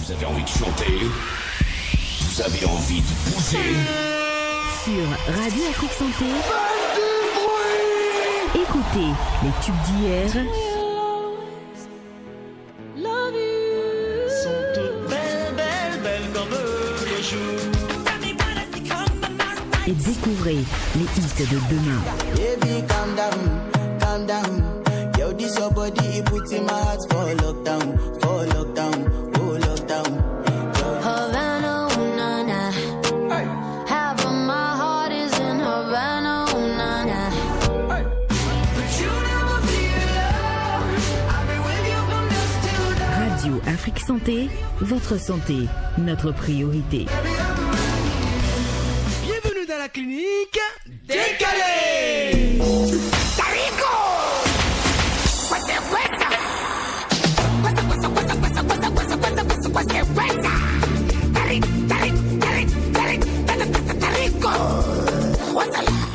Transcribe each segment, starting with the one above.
Vous avez envie de chanter? Vous avez envie de bouger? Sur Radio Afrique Santé, écoutez les tubes d'hier Sont toutes belles comme le jour. et découvrez les hits de demain. Baby, calm down. Yo, this your body, it puts in my heart for lockdown, oh lockdown. Havana, ooh, na, na. Half of my heart is in Havana, ooh, na, na. But you never be alone. I've been with you from dusk till dawn. Radio Afrique Santé, votre santé, notre priorité. Bienvenue dans la clinique décalée.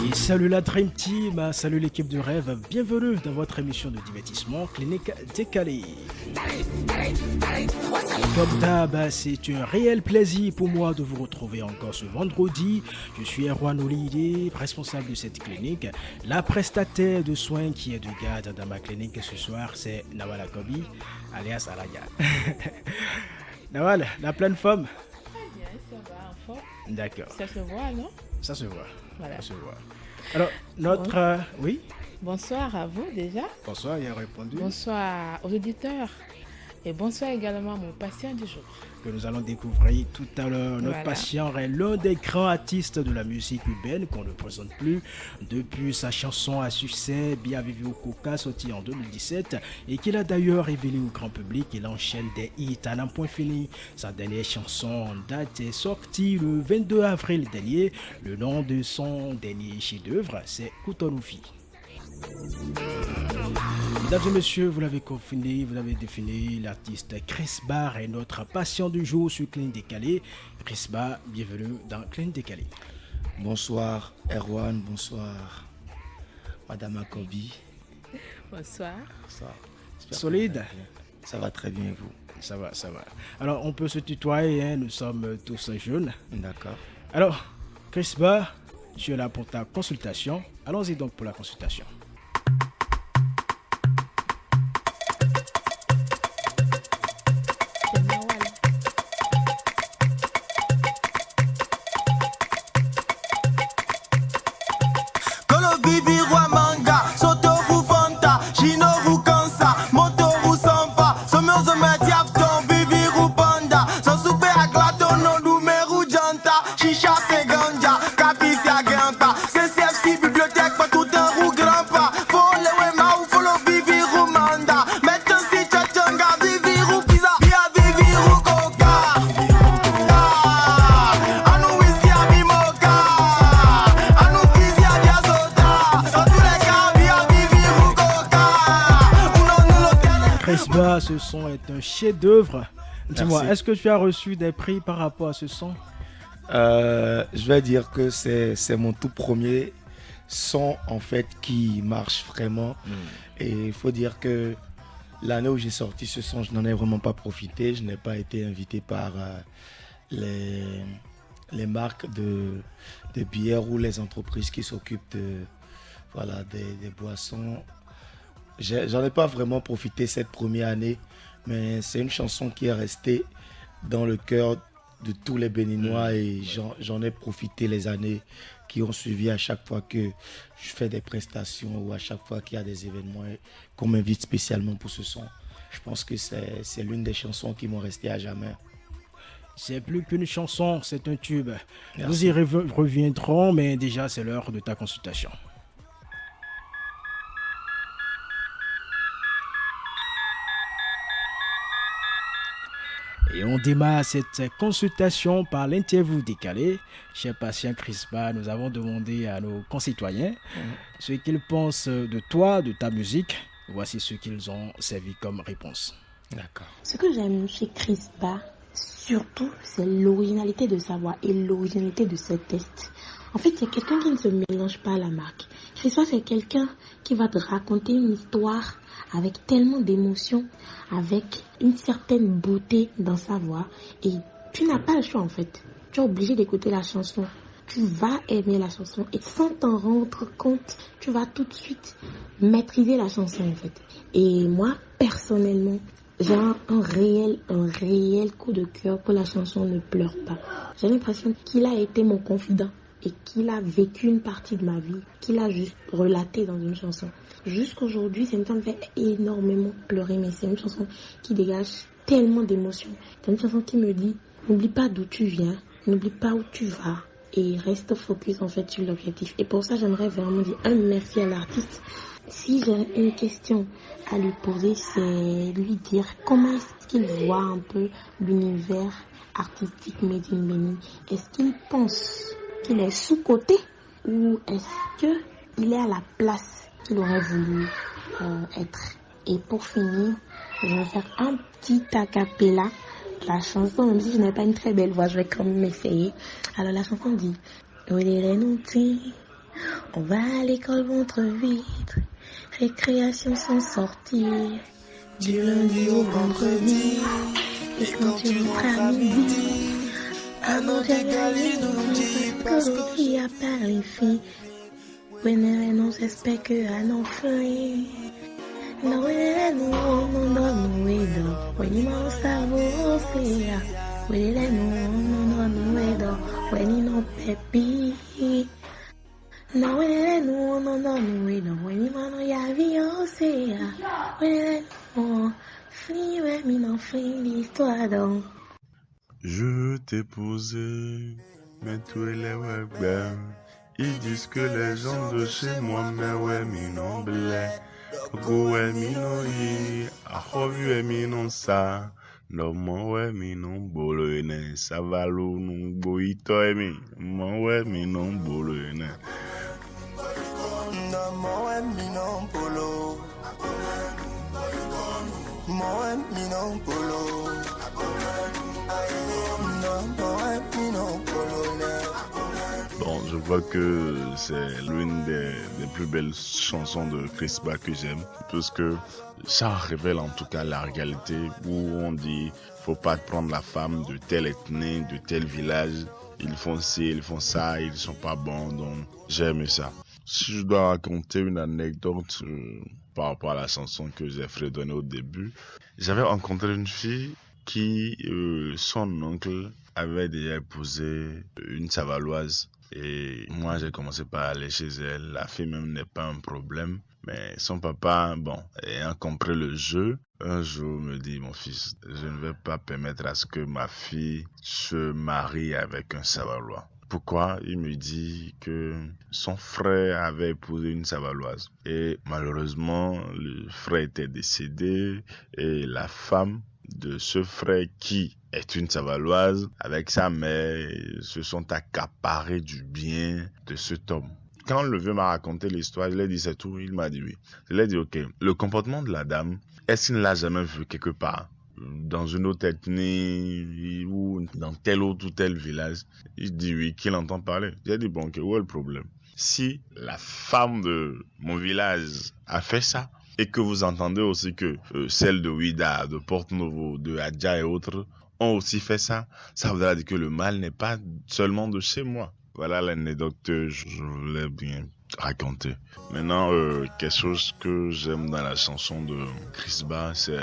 Et salut la Dream Team, salut l'équipe de rêve, bienvenue dans votre émission de divertissement Clinique Décalée. Comme d'hab, c'est un réel plaisir pour moi de vous retrouver encore ce vendredi. Je suis Erwan Olide, responsable de cette clinique. La prestataire de soins qui est de garde dans ma clinique ce soir, c'est Nawal Akobi, alias Alaya. Nawal, la pleine forme? Très bien, ça va, en forme. D'accord, Ça se voit, non? ça se voit. Voilà. Ça se voit. Alors, notre... oui. Bonsoir à vous déjà. Bonsoir, il a répondu. Bonsoir aux auditeurs. Et bonsoir également à mon patient du jour. Que nous allons découvrir tout à l'heure. Notre Voilà. patient est l'un des grands artistes de la musique urbaine qu'on ne présente plus depuis sa chanson à succès Bien Vivi au Coca sortie en 2017 et qu'il a d'ailleurs révélé au grand public. Il enchaîne des hits à n'en point fini. Sa dernière chanson en date est sortie le 22 avril dernier. Le nom de son dernier chef-d'œuvre, c'est Koutonoufi. Mesdames et messieurs, vous l'avez confiné, vous avez défini l'artiste Chris Barr est notre patient du jour sur Clinique Décalée. Chris Barr, bienvenue dans Clinique Décalée. Bonsoir Erwan, bonsoir Madame Akobi. Bonsoir. Bonsoir. J'espère que Solide? vous allez bien. Ça va très bien et vous? Ça va, ça va. Alors, on peut se tutoyer, hein, nous sommes tous jeunes. D'accord. Alors, Chris Barr, tu es là pour ta consultation. Allons-y donc pour la consultation. C'est Nawal. Kolo bibi roi manga, soto fanta, chino kansa, moto sampa, somezo mediapton, bibi panda, so super aglato no numéro janta, chicha c'est ganja, capi ganta, CCFC bibliothèque pas tout un roux grand pas, follow wema ou follow bibi manda, maintenant si chachanga bibi pizza, bia bibi coca, anu whisky a bimoka, anu kizi a dia soda, so tous les cas bia bibi coca, uno nulo tiene. Chris Barr, ce son est un chef-d'œuvre. Dis-moi, Merci. est-ce que tu as reçu des prix par rapport à ce son? Je vais dire que c'est mon tout premier son en fait qui marche vraiment. Et il faut dire que l'année où j'ai sorti ce son, je n'en ai vraiment pas profité. Je n'ai pas été invité par les marques de bière ou les entreprises qui s'occupent des boissons. J'en ai pas vraiment profité cette première année, mais c'est une chanson qui est restée dans le cœur de tous les Béninois et j'en ai profité les années qui ont suivi à chaque fois que je fais des prestations ou à chaque fois qu'il y a des événements et qu'on m'invite spécialement pour ce son. Je pense que c'est l'une des chansons qui m'ont resté à jamais. C'est plus qu'une chanson, c'est un tube. Merci. Nous y reviendrons, mais déjà c'est l'heure de ta consultation. Et on démarre cette consultation par l'interview décalée. Cher patient Chris Barr, nous avons demandé à nos concitoyens ce qu'ils pensent de toi, de ta musique. Voici ce qu'ils ont servi comme réponse. D'accord. Ce que j'aime chez Chris Barr, surtout, c'est l'originalité de sa voix et l'originalité de ses textes. En fait, c'est quelqu'un qui ne se mélange pas à la marque. Crispa, c'est quelqu'un qui va te raconter une histoire avec tellement d'émotion, avec une certaine beauté dans sa voix. Et tu n'as pas le choix, en fait. Tu es obligé d'écouter la chanson. Tu vas aimer la chanson et sans t'en rendre compte, tu vas tout de suite maîtriser la chanson, en fait. Et moi, personnellement, j'ai un réel coup de cœur pour la chanson Ne pleure pas. J'ai l'impression qu'il a été mon confident et qu'il a vécu une partie de ma vie, qu'il a juste relaté dans une chanson. Jusqu'aujourd'hui, c'est une chanson qui me fait énormément pleurer, mais c'est une chanson qui dégage tellement d'émotions. C'est une chanson qui me dit, n'oublie pas d'où tu viens, n'oublie pas où tu vas et reste focus en fait sur l'objectif. Et pour ça, j'aimerais vraiment dire un merci à l'artiste. Si j'ai une question à lui poser, c'est lui dire comment est-ce qu'il voit un peu l'univers artistique made in Benin. Est-ce qu'il pense qu'il est sous-coté ou est-ce qu'il est à la place qu'il aurait voulu être? Et pour finir, je vais faire un petit acapella. La chanson, même si je n'ai pas une très belle voix, je vais quand même essayer. Alors la chanson dit: on va à l'école ventre vide, récréation sans sortir, du lundi au vendredi, et quand tu rentres à midi, à manger qui a par les filles, non j'espère que à nos filles. No, no, je t'ai posé, mais tous les webs, ils disent que les gens de chez moi, mais ouais, mi non blé. Go mi no yi, ahovi mi no sa, no mo mi no bolo ene, savalo no boito mi, mo mi no bolo ene. No mo mi no bolo, mo mi no bolo, no mo mi no bolo ene. Bon, je vois que c'est l'une des plus belles chansons de Crispa que j'aime, parce que ça révèle en tout cas la réalité où on dit faut pas prendre la femme de telle ethnie, de tel village, ils font ci, ils font ça, ils sont pas bons, donc j'aime ça. Si je dois raconter une anecdote par rapport à la chanson que j'ai fredonnée au début, j'avais rencontré une fille qui, son oncle avait déjà épousé une Savaloise. Et moi, j'ai commencé par aller chez elle. La fille même n'est pas un problème. Mais son papa, bon, ayant compris le jeu, un jour me dit, mon fils, je ne vais pas permettre à ce que ma fille se marie avec un Savalois. Pourquoi? Il me dit que son frère avait épousé une Savaloise. Et malheureusement, le frère était décédé et la femme de ce frère qui est une Savaloise, avec sa mère, se sont accaparés du bien de cet homme. Quand le vieux m'a raconté l'histoire, je lui ai dit c'est tout, il m'a dit oui. Je lui ai dit ok, le comportement de la dame, est-ce qu'il ne l'a jamais vu quelque part, dans une autre ethnie ou dans tel autre ou tel village? Il dit oui, qu'il entend parler. J'ai dit bon ok, où est le problème? Si la femme de mon village a fait ça, et que vous entendez aussi que celles de Ouida, de Porte-Novo, de Adja et autres ont aussi fait ça, ça voudra dire que le mal n'est pas seulement de chez moi. Voilà l'anecdote que je voulais bien raconter. Maintenant, quelque chose que j'aime dans la chanson de Crispa, c'est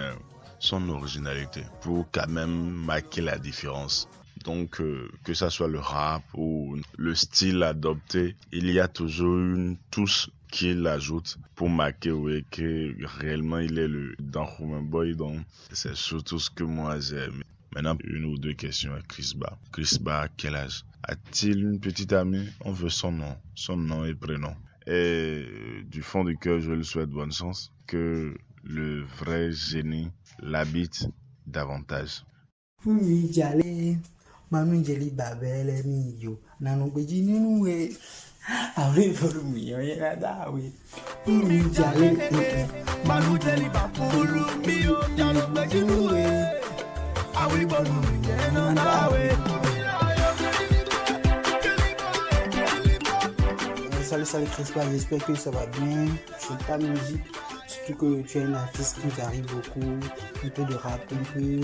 son originalité, pour quand même marquer la différence. Donc, que ça soit le rap ou le style adopté, il y a toujours une touche qu'il ajoute pour marquer oui, que réellement il est le Danjuma Boy. Donc, c'est surtout ce que moi j'aime. Maintenant, une ou deux questions à Crispa. Crispa, quel âge? A-t-il une petite amie? On veut son nom et prénom. Et du fond du cœur, je lui souhaite bonne chance, que le vrai génie l'habite davantage. Manu jeli babele mi yo nanu gbeji nínú e awre foru mi yo ya da we mi jale manu jeli babulu mi yo nanu gbeji nínú e awre foru mi yo na da we. salut Crispa, j'espère que ça va bien. Sur ta musique, surtout que tu es un artiste qui varie beaucoup, un peu de rap, un peu du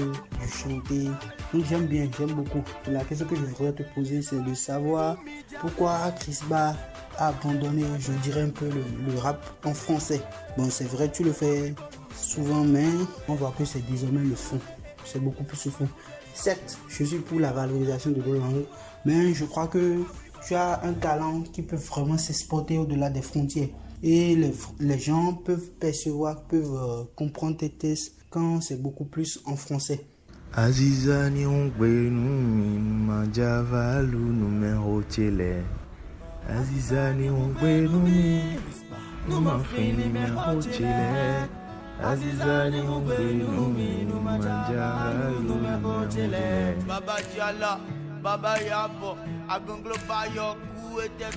chanter. Donc j'aime bien, j'aime beaucoup. La question que je voudrais te poser, c'est de savoir pourquoi Crispa a abandonné, je dirais un peu le rap en français. Bon, c'est vrai, tu le fais souvent, mais on voit que c'est désormais le fond. C'est beaucoup plus le fond. Certes, je suis pour la valorisation de vos langues, mais je crois que tu as un talent qui peut vraiment s'exporter au-delà des frontières. Et les gens peuvent percevoir, peuvent comprendre tes textes quand c'est beaucoup plus en français. Azizani ongbenumi majavalu numero chele. Azizani ongbenumi numafini numero chele. Azizani ongbenumi majavalu numero chele. Baba Diala, Baba Yabo, Agonglo Bayo.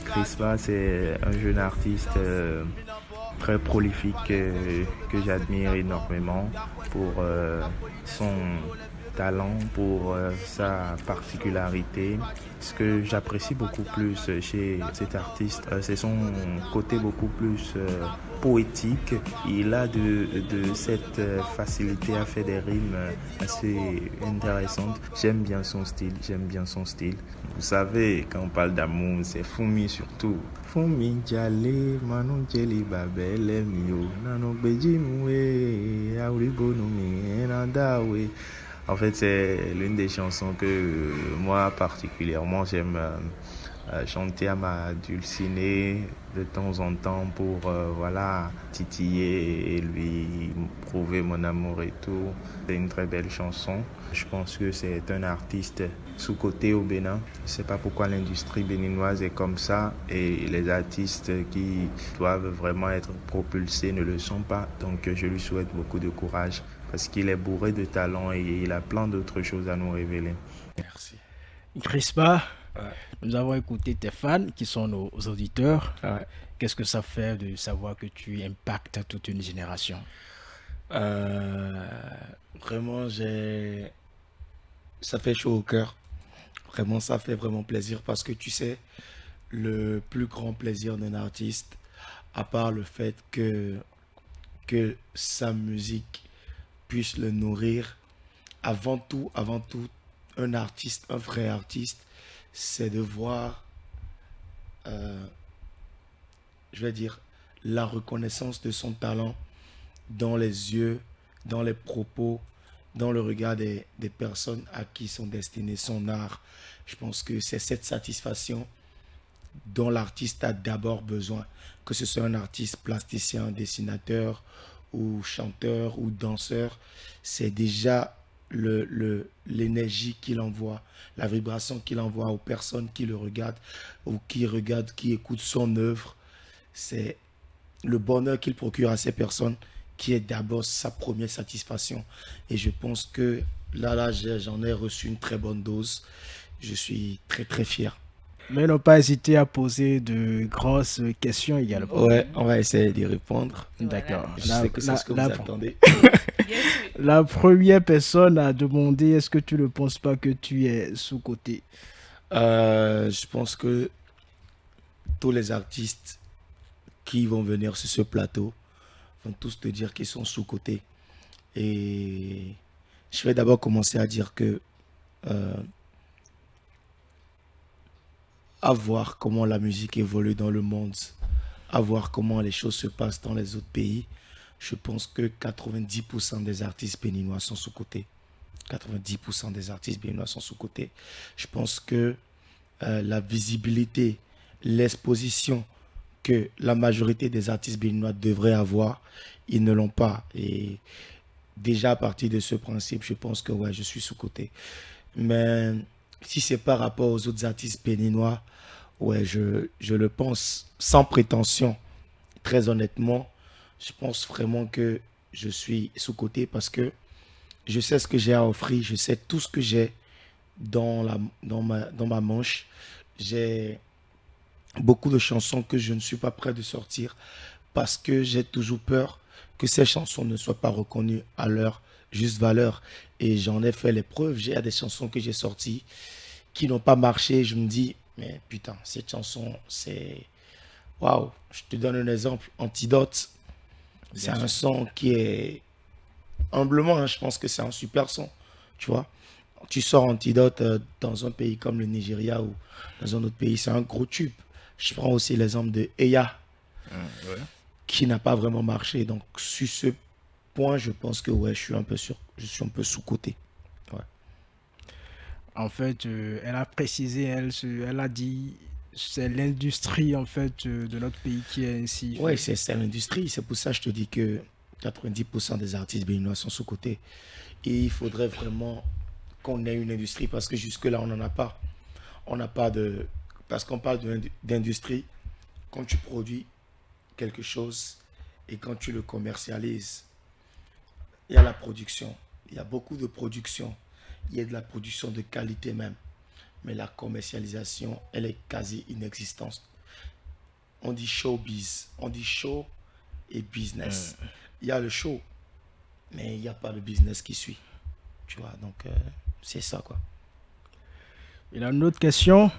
Crispa, c'est un jeune artiste très prolifique que j'admire énormément pour son talent, pour sa particularité. Ce que j'apprécie beaucoup plus chez cet artiste, c'est son côté beaucoup plus poétique. Il a de cette facilité à faire des rimes assez intéressantes. J'aime bien son style. Vous savez, quand on parle d'amour, c'est Fumi surtout. Fumi Djale, Manon Djeli Babel, Mio, Nano Bejimwe, Auribonomi, Enadawe. En fait, c'est l'une des chansons que moi particulièrement j'aime chanter à ma dulcinée de temps en temps pour titiller et lui prouver mon amour et tout. C'est une très belle chanson. Je pense que c'est un artiste sous-coté au Bénin. Je ne sais pas pourquoi l'industrie béninoise est comme ça et les artistes qui doivent vraiment être propulsés ne le sont pas. Donc je lui souhaite beaucoup de courage parce qu'il est bourré de talent et il a plein d'autres choses à nous révéler. Merci. Crispa, nous avons écouté tes fans qui sont nos auditeurs. Qu'est-ce que ça fait de savoir que tu impactes toute une génération? Vraiment, ça fait chaud au cœur. Vraiment, ça fait vraiment plaisir parce que tu sais, le plus grand plaisir d'un artiste, à part le fait que sa musique puisse le nourrir, avant tout, un artiste, un vrai artiste, c'est de voir, la reconnaissance de son talent dans les yeux, dans les propos, dans le regard des personnes à qui sont destinés son art. Je pense que c'est cette satisfaction dont l'artiste a d'abord besoin, que ce soit un artiste plasticien, dessinateur ou chanteur ou danseur, c'est déjà l'énergie qu'il envoie, la vibration qu'il envoie aux personnes qui le regardent ou qui écoutent son œuvre. C'est le bonheur qu'il procure à ces personnes qui est d'abord sa première satisfaction. Et je pense que là j'en ai reçu une très bonne dose. Je suis très très fier. Mais n'ont pas hésité à poser de grosses questions également. Ouais, on va essayer d'y répondre. D'accord. Je sais que c'est ce que vous attendez. La première personne a demandé, est-ce que tu ne penses pas que tu es sous-coté? Je pense que tous les artistes qui vont venir sur ce plateau vont tous te dire qu'ils sont sous-cotés. Et je vais d'abord commencer à dire que à voir comment la musique évolue dans le monde, à voir comment les choses se passent dans les autres pays, je pense que 90% des artistes béninois sont sous-cotés. 90% des artistes béninois sont sous-cotés. Je pense que la visibilité, l'exposition que la majorité des artistes béninois devraient avoir, ils ne l'ont pas. Et déjà à partir de ce principe, je pense que ouais, je suis sous-coté. Mais si c'est par rapport aux autres artistes béninois, ouais, je le pense sans prétention. Très honnêtement, je pense vraiment que je suis sous-coté parce que je sais ce que j'ai à offrir, je sais tout ce que j'ai dans ma manche. J'ai beaucoup de chansons que je ne suis pas prêt de sortir parce que j'ai toujours peur que ces chansons ne soient pas reconnues à leur juste valeur. Et j'en ai fait les preuves. J'ai des chansons que j'ai sorties qui n'ont pas marché. Je me dis, mais putain, cette chanson, c'est Waouh, je te donne un exemple. Antidote, c'est Bien un sûr. son qui est, humblement, hein, je pense que c'est un super son, tu vois. Tu sors Antidote dans un pays comme le Nigeria ou dans un autre pays, c'est un gros tube. Je prends aussi l'exemple de Eya, Ouais. qui n'a pas vraiment marché. Donc, sur ce point, je pense que ouais, je suis un peu sous-coté. Ouais. En fait, elle a précisé, elle a dit, c'est l'industrie en fait de notre pays qui est ainsi. Ouais, c'est l'industrie. C'est pour ça que je te dis que 90% des artistes béninois sont sous-cotés. Et il faudrait vraiment qu'on ait une industrie parce que jusque-là, on n'en a pas. On n'a pas de... Parce qu'on parle d'industrie, quand tu produis quelque chose et quand tu le commercialises, il y a la production. Il y a beaucoup de production. Il y a de la production de qualité même. Mais la commercialisation, elle est quasi inexistante. On dit showbiz. On dit show et business. Il y a le show, mais il n'y a pas le business qui suit. Tu vois, donc c'est ça, quoi. Il a une autre question.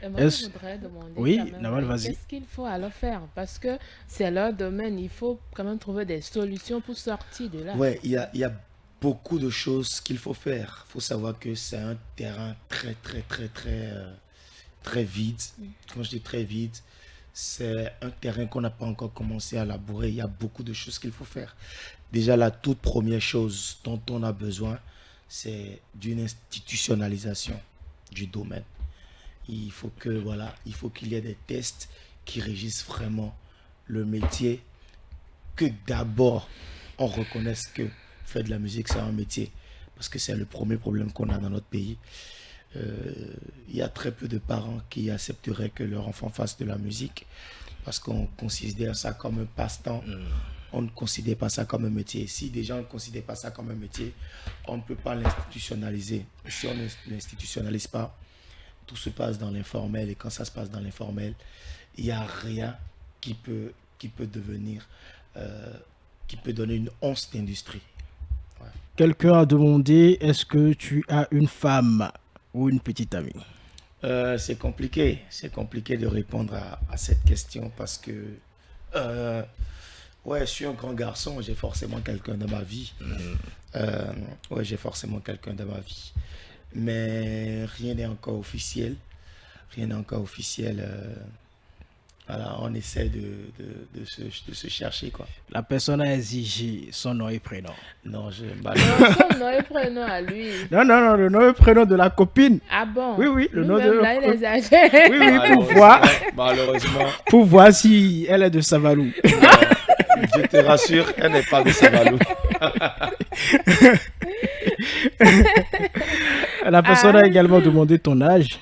Et moi, je voudrais demander Oui, quand même, Nawal, vas-y. qu'est-ce qu'il faut alors faire? Parce que c'est leur domaine, il faut quand même trouver des solutions pour sortir de là. Ouais, il y a beaucoup de choses qu'il faut faire. Il faut savoir que c'est un terrain très vide. Quand je dis très vide, c'est un terrain qu'on n'a pas encore commencé à labourer. Il y a beaucoup de choses qu'il faut faire. Déjà, la toute première chose dont on a besoin, c'est d'une institutionnalisation du domaine. Il faut que, voilà, il faut qu'il y ait des tests qui régissent vraiment le métier, que d'abord on reconnaisse que faire de la musique c'est un métier, parce que c'est le premier problème qu'on a dans notre pays. Il y a très peu de parents qui accepteraient que leur enfant fasse de la musique parce qu'on considère ça comme un passe-temps. On ne considère pas ça comme un métier. Si des gens ne considèrent pas ça comme un métier, on ne peut pas l'institutionnaliser. Si on ne l'institutionnalise pas, tout se passe dans l'informel, et quand ça se passe dans l'informel, il n'y a rien qui peut devenir, qui peut donner une once d'industrie. Ouais. Quelqu'un a demandé, est-ce que tu as une femme ou une petite amie? C'est compliqué de répondre à cette question parce que ouais, je suis un grand garçon, j'ai forcément quelqu'un dans ma vie. Ouais, j'ai forcément quelqu'un dans ma vie. Mais rien n'est encore officiel. Voilà, on essaie de se chercher, quoi. La personne a exigé son nom et prénom. Non, Son nom et prénom à lui. Non, le nom et prénom de la copine. Ah bon? Oui, le nom de là, il exagère. Oui, pour voir. Malheureusement. Pour voir si elle est de Savalou. Je te rassure, elle n'est pas de Savalou. La personne a également demandé ton âge.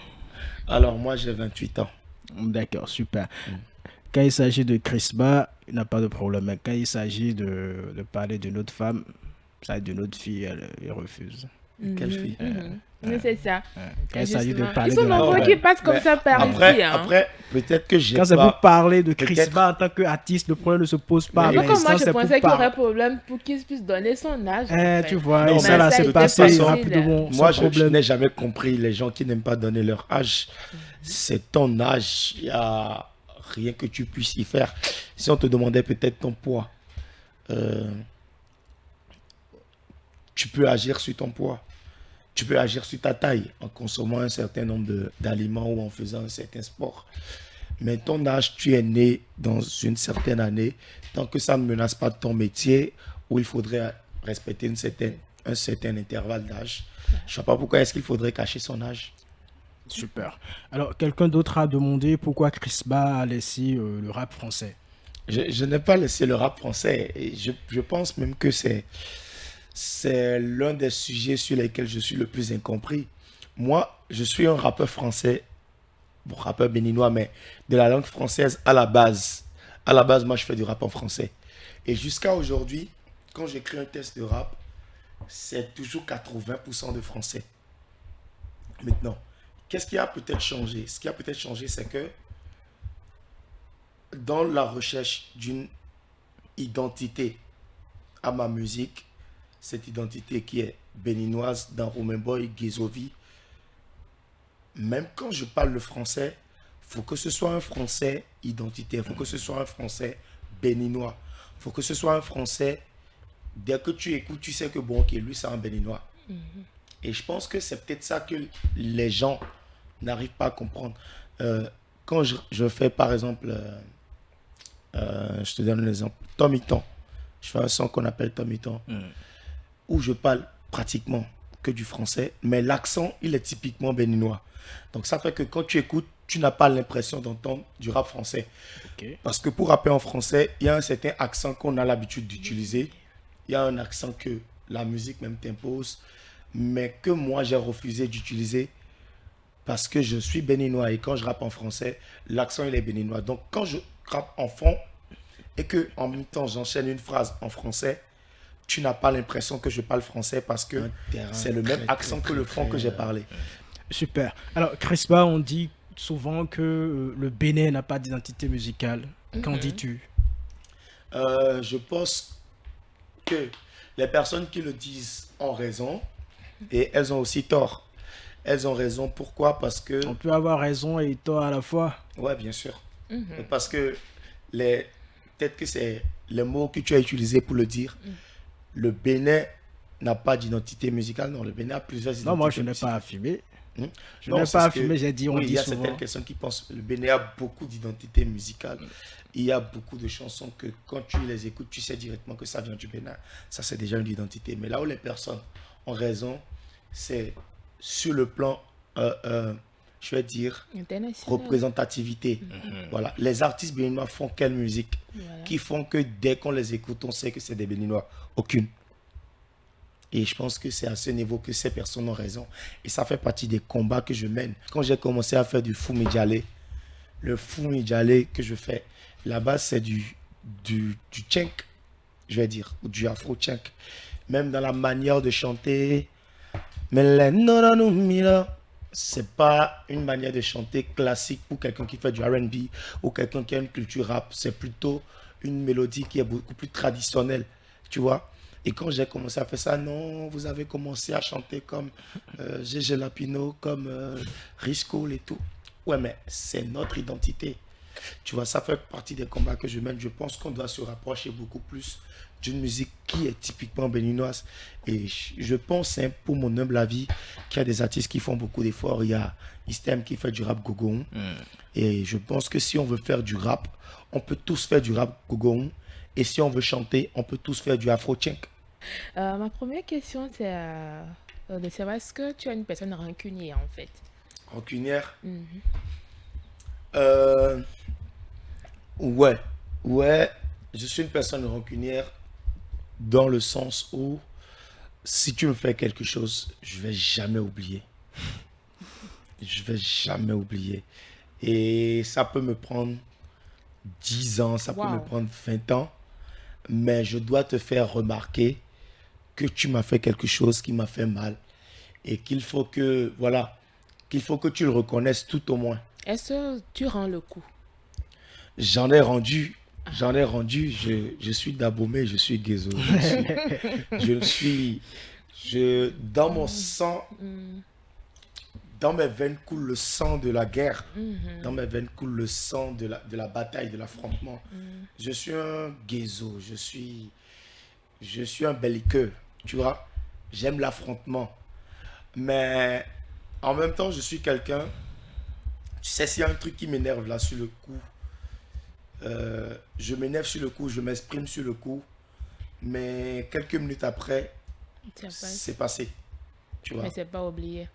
Alors, moi, j'ai 28 ans. D'accord, super. Quand il s'agit de Crisba, il n'a pas de problème. Mais quand il s'agit de parler d'une autre femme, ça d'une autre fille, elle refuse. Quelle fille? Mais c'est ça. Quand il s'agit de parler Ils sont de la nombreux qui passent comme ça par ici. Hein. Après, peut-être que j'ai Quand c'est pour parler de Crisba en tant qu'artiste, le problème ne se pose pas. Mais comme moi, je c'est pensais qu'il y aurait problème pour qu'il puisse donner son âge. Tu vois, non, et ça là, c'est passé rapidement. Moi, je n'ai jamais compris les gens qui n'aiment pas donner leur âge. C'est ton âge. Il n'y a rien que tu puisses y faire. Si on te demandait peut-être ton poids, tu peux agir sur ton poids. Tu peux agir sur ta taille en consommant un certain nombre d'aliments ou en faisant un certain sport. Mais ton âge, tu es né dans une certaine année, tant que ça ne menace pas ton métier, où il faudrait respecter un certain intervalle d'âge. Je ne sais pas pourquoi est-ce qu'il faudrait cacher son âge. Super. Alors, quelqu'un d'autre a demandé pourquoi Crisba a laissé le rap français. Je n'ai pas laissé le rap français. Et je pense même que c'est l'un des sujets sur lesquels je suis le plus incompris. Moi, je suis un rappeur français, bon, rappeur béninois, mais de la langue française à la base. À la base, moi, je fais du rap en français. Et jusqu'à aujourd'hui, quand j'écris un texte de rap, c'est toujours 80% de français. Maintenant, qu'est-ce qui a peut-être changé? Ce qui a peut-être changé, c'est que dans la recherche d'une identité à ma musique, cette identité qui est béninoise dans Romain Boy, Guézovi, même quand je parle le français, faut que ce soit un Français identitaire, faut que ce soit un Français béninois, faut que ce soit un Français, dès que tu écoutes, tu sais que bon, ok, lui c'est un béninois. Et je pense que c'est peut-être ça que les gens n'arrivent pas à comprendre. Quand je fais par exemple, je te donne un exemple, Tommy Tan, je fais un son qu'on appelle Tommy Tan, où je parle pratiquement que du français, mais l'accent, il est typiquement béninois. Donc ça fait que quand tu écoutes, tu n'as pas l'impression d'entendre du rap français. Parce que pour rapper en français, il y a un certain accent qu'on a l'habitude d'utiliser. Il y a un accent que la musique même t'impose, mais que moi j'ai refusé d'utiliser parce que je suis béninois et quand je rappe en français, l'accent il est béninois. Donc quand je rappe en fond et que en même temps j'enchaîne une phrase en français, tu n'as pas l'impression que je parle français parce que c'est le même accent que le fond que j'ai parlé. Super. Alors, Crispa, on dit souvent que le Bénin n'a pas d'identité musicale. Qu'en dis-tu? Je pense que les personnes qui le disent ont raison et elles ont aussi tort. Elles ont raison. Pourquoi? Parce que... On peut avoir raison et tort à la fois. Ouais, bien sûr. Parce que peut-être que c'est les mots que tu as utilisés pour le dire. Le Bénin n'a pas d'identité musicale. Non, le Bénin a plusieurs identités. Non, moi, je n'ai pas affirmé. Je Non, n'ai c'est pas ce que- affirmé, j'ai dit, on oui, dit il y a souvent. certaines personnes qui pensent que le Bénin a beaucoup d'identité musicale. Il y a beaucoup de chansons que quand tu les écoutes, tu sais directement que ça vient du Bénin. Ça, c'est déjà une identité. Mais là où les personnes ont raison, c'est sur le plan, je vais dire, International. représentativité. Voilà. Les artistes béninois font quelle musique Voilà. qui font que dès qu'on les écoute, on sait que c'est des Béninois? Aucune. Et je pense que c'est à ce niveau que ces personnes ont raison. Et ça fait partie des combats que je mène. Quand j'ai commencé à faire du Fumi Djalé, le Fumi Djalé que je fais, là-bas, c'est du tchenk, je vais dire, ou du afro-tchenk. Même dans la manière de chanter, c'est pas une manière de chanter classique pour quelqu'un qui fait du R&B ou quelqu'un qui a une culture rap. C'est plutôt une mélodie qui est beaucoup plus traditionnelle, tu vois. Et quand j'ai commencé à faire ça, non, vous avez commencé à chanter comme Gégé Lapino, comme Risco et tout. Ouais, mais c'est notre identité. Tu vois, ça fait partie des combats que je mène. Je pense qu'on doit se rapprocher beaucoup plus d'une musique qui est typiquement béninoise. Et je pense, hein, pour mon humble avis, qu'il y a des artistes qui font beaucoup d'efforts. Il y a Istem qui fait du rap gogoon. Et je pense que si on veut faire du rap, on peut tous faire du rap gogoon. Et si on veut chanter, on peut tous faire du afro-tchenk. Ma première question, c'est de savoir est-ce que tu as une personne rancunière en fait? Rancunière? Mhm. Ouais, je suis une personne rancunière dans le sens où si tu me fais quelque chose, je vais jamais oublier. Je vais jamais oublier. Et ça peut me prendre 10 ans, ça peut me Wow. prendre 20 ans, mais je dois te faire remarquer que tu m'as fait quelque chose qui m'a fait mal et qu'il faut que, voilà, qu'il faut que tu le reconnaisses tout au moins. Est-ce que tu rends le coup? J'en ai rendu, je suis Dabomé, je suis Guézo. Dans mon sang, dans mes veines coule le sang de la guerre, dans mes veines coule le sang de la bataille, de l'affrontement. Je suis un Guézo, je suis un belliqueux, tu vois. J'aime l'affrontement. Mais en même temps, je suis quelqu'un, tu sais, s'il y a un truc qui m'énerve là sur le coup, je m'énerve sur le coup, je m'exprime sur le coup, mais quelques minutes après, c'est passé. Tu vois. Mais c'est pas oublié.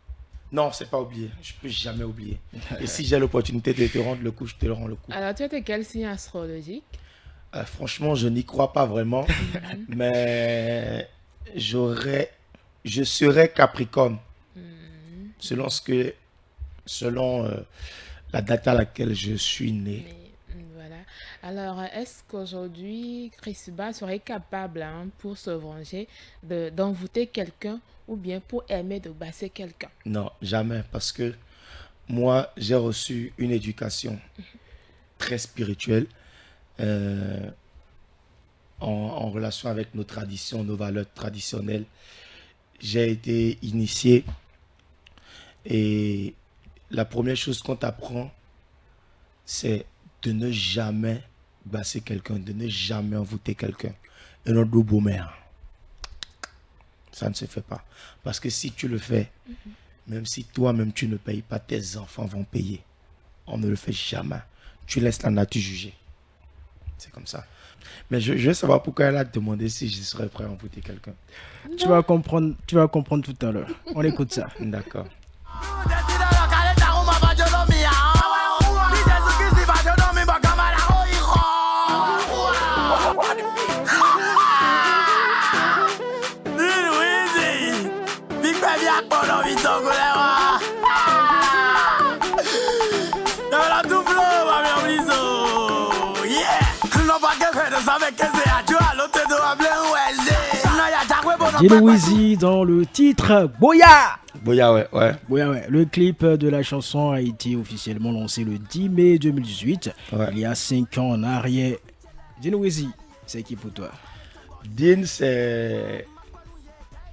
Non, c'est pas oublié. Je peux jamais oublier. Et si j'ai l'opportunité de te rendre le coup, je te le rends le coup. Alors, tu es de quel signe astrologique? Franchement, je n'y crois pas vraiment, mais je serais Capricorne, selon la date à laquelle je suis né. Voilà. Alors, est-ce qu'aujourd'hui, Crispa serait capable, hein, pour se venger, d'envoûter quelqu'un ou bien pour aimer de basser quelqu'un? Non, jamais, parce que moi, j'ai reçu une éducation très spirituelle en relation avec nos traditions, nos valeurs traditionnelles. J'ai été initié et la première chose qu'on t'apprend, c'est de ne jamais basser quelqu'un, de ne jamais envoûter quelqu'un. Et notre beau mère, ça ne se fait pas. Parce que si tu le fais, même si toi-même tu ne payes pas, tes enfants vont payer. On ne le fait jamais. Tu laisses la nature juger. C'est comme ça. Mais je veux savoir pourquoi elle a demandé si je serais prêt à envoûter quelqu'un. Tu vas comprendre tout à l'heure. On écoute ça. D'accord. Dino-Easy dans le titre Boya. Boya, ouais. Boya, ouais. Le clip de la chanson a été officiellement lancé le 10 mai 2018, il y a 5 ans en arrière. Dino-Easy, c'est qui pour toi? Dean, c'est,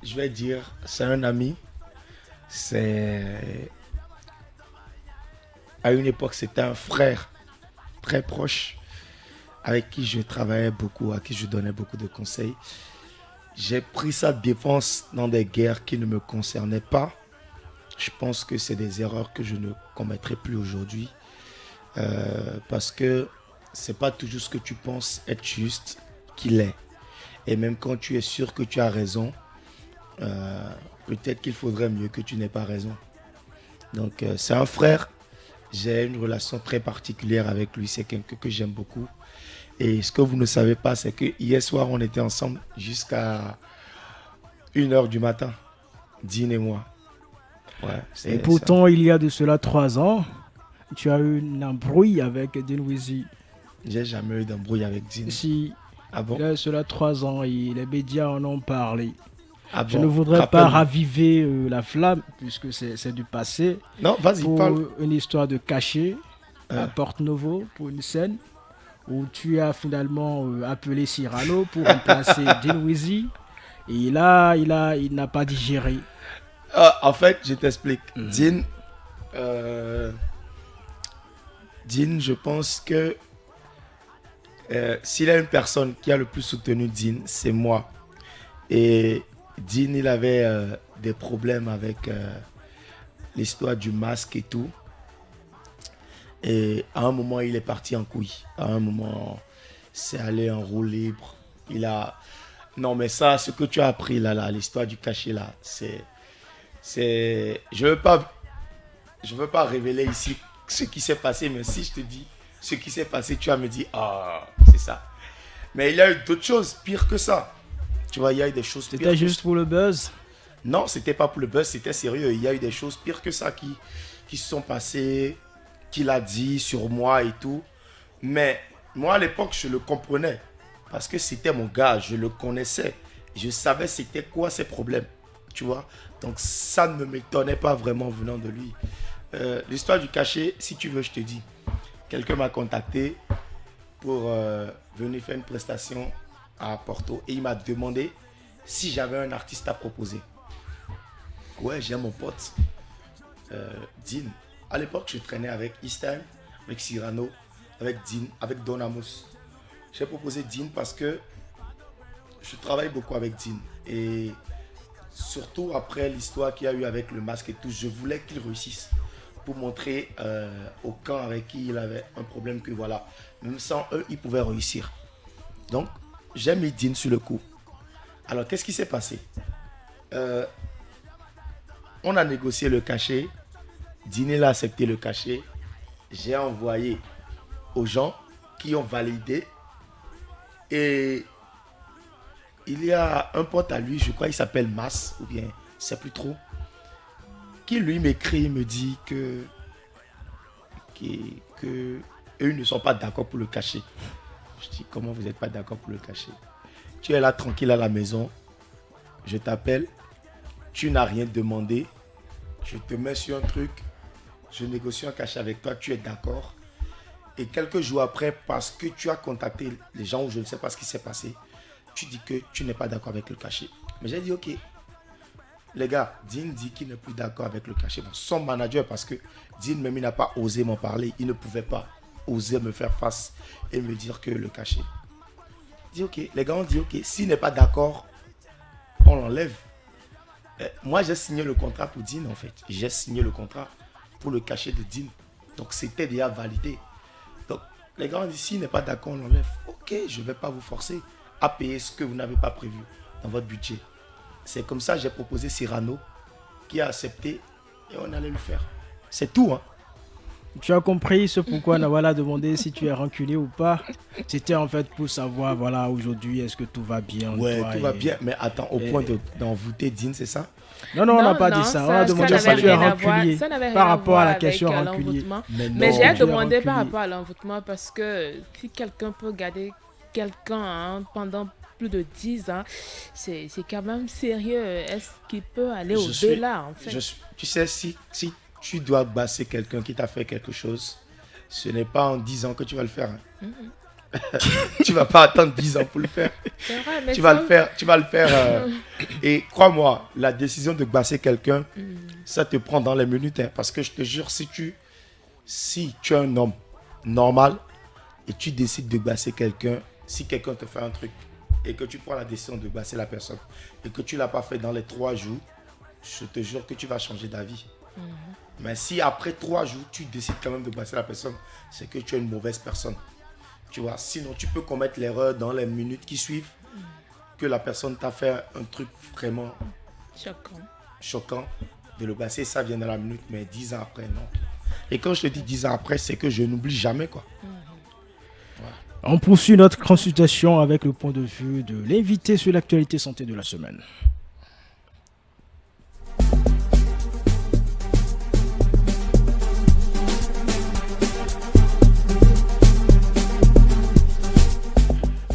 je vais dire, c'est un ami. C'est, à une époque, c'était un frère très proche avec qui je travaillais beaucoup, à qui je donnais beaucoup de conseils. J'ai pris sa défense dans des guerres qui ne me concernaient pas. Je pense que c'est des erreurs que je ne commettrai plus aujourd'hui. Parce que c'est pas toujours ce que tu penses être juste qu'il est. Et même quand tu es sûr que tu as raison, peut-être qu'il faudrait mieux que tu n'aies pas raison. Donc c'est un frère. J'ai une relation très particulière avec lui. C'est quelqu'un que j'aime beaucoup. Et ce que vous ne savez pas, c'est que hier soir, on était ensemble jusqu'à 1h du matin, Dean et moi. Ouais, et pourtant, il y a de cela 3 ans, tu as eu une embrouille avec Dino-Easy. J'ai jamais eu d'embrouille avec Dean. Si, ah bon? Il y a de cela 3 ans, et les médias en ont parlé. Ah Je bon? ne voudrais pas raviver la flamme, puisque c'est du passé. Non, vas-y, parle. Une histoire de cachet à Porte-Novo, pour une scène où tu as finalement appelé Cyrano pour remplacer Dino-Easy. Et là, il n'a pas digéré. En fait, je t'explique. Dean, je pense que s'il y a une personne qui a le plus soutenu Dean, c'est moi. Et Dean, il avait des problèmes avec l'histoire du masque et tout. Et à un moment, il est parti en couille. À un moment, c'est allé en roue libre. Non, mais ça, ce que tu as appris là, l'histoire du cachet là, c'est... Je veux pas révéler ici ce qui s'est passé, mais si je te dis ce qui s'est passé, tu vas me dire, ah, c'est ça. Mais il y a eu d'autres choses pires que ça. Tu vois, il y a eu des choses pires. C'était juste pour le buzz? Non, c'était pas pour le buzz, c'était sérieux. Il y a eu des choses pires que ça qui se sont passées, qu'il a dit sur moi et tout. Mais moi, à l'époque, je le comprenais. Parce que c'était mon gars, je le connaissais. Je savais c'était quoi ses problèmes. Tu vois? Donc ça ne m'étonnait pas vraiment venant de lui. L'histoire du cachet, si tu veux, je te dis. Quelqu'un m'a contacté pour venir faire une prestation à Porto. Et il m'a demandé si j'avais un artiste à proposer. Ouais, j'ai mon pote, Dean. À l'époque, je traînais avec Easttime, avec Cyrano, avec Dean, avec Don Amos. J'ai proposé Dean parce que je travaille beaucoup avec Dean. Et surtout après l'histoire qu'il y a eu avec le masque et tout, je voulais qu'il réussisse pour montrer au camp avec qui il avait un problème que voilà, même sans eux, il pouvait réussir. Donc, j'ai mis Dean sur le coup. Alors, qu'est-ce qui s'est passé? On a négocié le cachet. Dean il a accepté le cachet. J'ai envoyé aux gens qui ont validé. Et il y a un pote à lui, je crois il s'appelle Mas, ou bien, je ne sais plus trop, qui lui m'écrit, il me dit que eux ne sont pas d'accord pour le cachet. Je dis, comment vous n'êtes pas d'accord pour le cachet? Tu es là tranquille à la maison, je t'appelle, tu n'as rien demandé, je te mets sur un truc, je négocie un cachet avec toi, tu es d'accord. Et quelques jours après, parce que tu as contacté les gens ou je ne sais pas ce qui s'est passé, tu dis que tu n'es pas d'accord avec le cachet. Mais j'ai dit, ok, les gars, Dean dit qu'il n'est plus d'accord avec le cachet. Bon, son manager, parce que Dean même, il n'a pas osé m'en parler, il ne pouvait pas osé me faire face et me dire que le cachet. Dis ok, les gars ont dit ok, s'il n'est pas d'accord, on l'enlève. Moi j'ai signé le contrat pour Dean en fait. J'ai signé le contrat pour le cachet de Dean. Donc c'était déjà validé. Donc les gars ont dit s'il n'est pas d'accord, on l'enlève. Ok, je ne vais pas vous forcer à payer ce que vous n'avez pas prévu dans votre budget. C'est comme ça que j'ai proposé Cyrano qui a accepté et on allait le faire. C'est tout, hein. Tu as compris ce pourquoi Nawala a demandé si tu es rancunier ou pas. C'était en fait pour savoir, voilà, aujourd'hui, est-ce que tout va bien? Ouais, tout va bien. Mais attends, au point d'envoûter Dean, c'est ça? Non, on n'a pas dit ça. On a demandé si tu es rancunier par rapport à la question rancunier. Mais j'ai demandé par rapport à l'envoûtement parce que si quelqu'un peut garder quelqu'un pendant plus de 10 ans, c'est quand même sérieux. Est-ce qu'il peut aller au-delà, en fait? Tu sais, si tu dois basser quelqu'un qui t'a fait quelque chose, ce n'est pas en 10 ans que tu vas le faire. Hein. Tu vas pas attendre 10 ans pour le faire. Vrai, mais tu vas le faire. Et crois-moi, la décision de basser quelqu'un, ça te prend dans les minutes. Hein, parce que je te jure, si tu es un homme normal et tu décides de basser quelqu'un, si quelqu'un te fait un truc et que tu prends la décision de basser la personne et que tu ne l'as pas fait dans les 3 jours, je te jure que tu vas changer d'avis. Mais si après 3 jours, tu décides quand même de basser la personne, c'est que tu es une mauvaise personne. Tu vois, sinon tu peux commettre l'erreur dans les minutes qui suivent que la personne t'a fait un truc vraiment choquant de le basser, ça vient dans la minute, mais 10 ans après, non. Et quand je te dis 10 ans après, c'est que je n'oublie jamais, quoi. On poursuit notre consultation avec le point de vue de l'invité sur l'actualité santé de la semaine.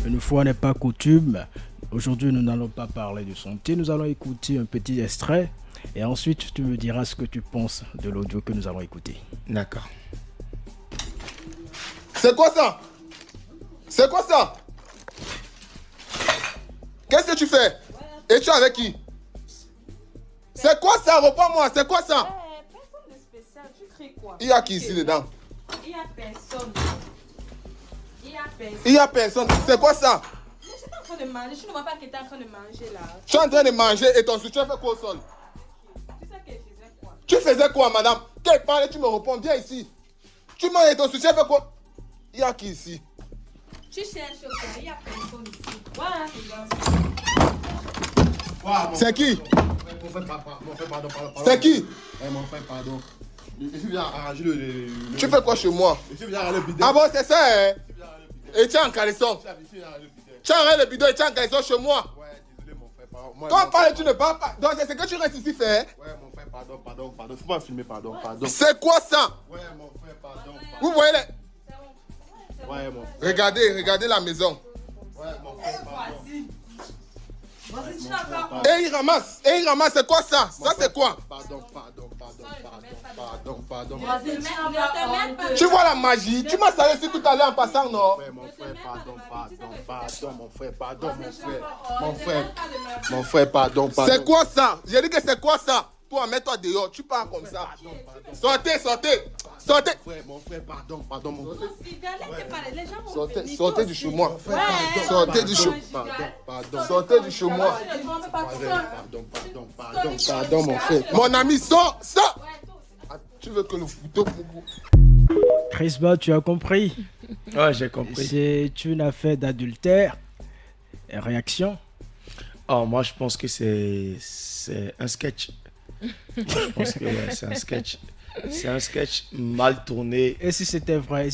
Une fois n'est pas coutume, aujourd'hui nous n'allons pas parler de santé, nous allons écouter un petit extrait et ensuite tu me diras ce que tu penses de l'audio que nous allons écouter. D'accord. C'est quoi ça? C'est quoi ça? Qu'est-ce que tu fais? Et tu es avec qui? C'est quoi ça? Reprends-moi, c'est quoi ça? Personne de spécial, tu cries quoi? Il y a qui ici dedans? Il y a personne. Il y a personne. C'est quoi ça? Mais j'étais en train de manger, tu ne vois pas que tu es en train de manger là. Tu es en train de manger et ton soutien fait quoi au sol? Tu sais qu'elle faisait quoi? Tu faisais quoi, madame? Qu'elle parle et tu me réponds, viens ici. Tu manges et ton soutien fait quoi? Il y a qui ici? Tu cherches quoi? Il y a personne ici. Voilà, c'est qui? C'est qui? Mon frère, pardon. Je suis venu arranger le... Tu fais quoi chez moi? Je suis venu arranger le bidon. Ah bon, c'est ça, hein? Et tu es en caleçon? Tu as arrêté le bidon et tu es en caleçon chez moi? Ouais, désolé, mon frère, pardon. Quand on parle, tu ne parles pas. Donc, c'est ce que tu restes ici faire? Ouais, mon frère, pardon. Faut pas filmer, pardon. C'est quoi ça? Ouais, mon frère, pardon. Vous voyez les... Ouais, mon frère. Regardez la maison. Ouais, mon frère, pardon. Et il ramasse, c'est quoi ça? Ça c'est quoi? Pardon. Tu vois la magie? Tu m'as salué ici tout à l'heure en passant, non? Ouais, mon frère, pardon. C'est quoi ça? J'ai dit que c'est quoi ça? Toi, mets-toi dehors, tu parles comme ça. Sortez. Mon frère, pardon. Sortez du chez moi. Sortez du chez moi. Pardon, mon frère. Mon ami, sors. Ah, tu veux que le couteau... Chrisba, tu as compris? Ouais, j'ai compris. C'est une affaire d'adultère. Et réaction? Oh, moi, je pense que c'est un sketch. Je pense que ouais, c'est un sketch. C'est un sketch mal tourné. Et si c'était vrai?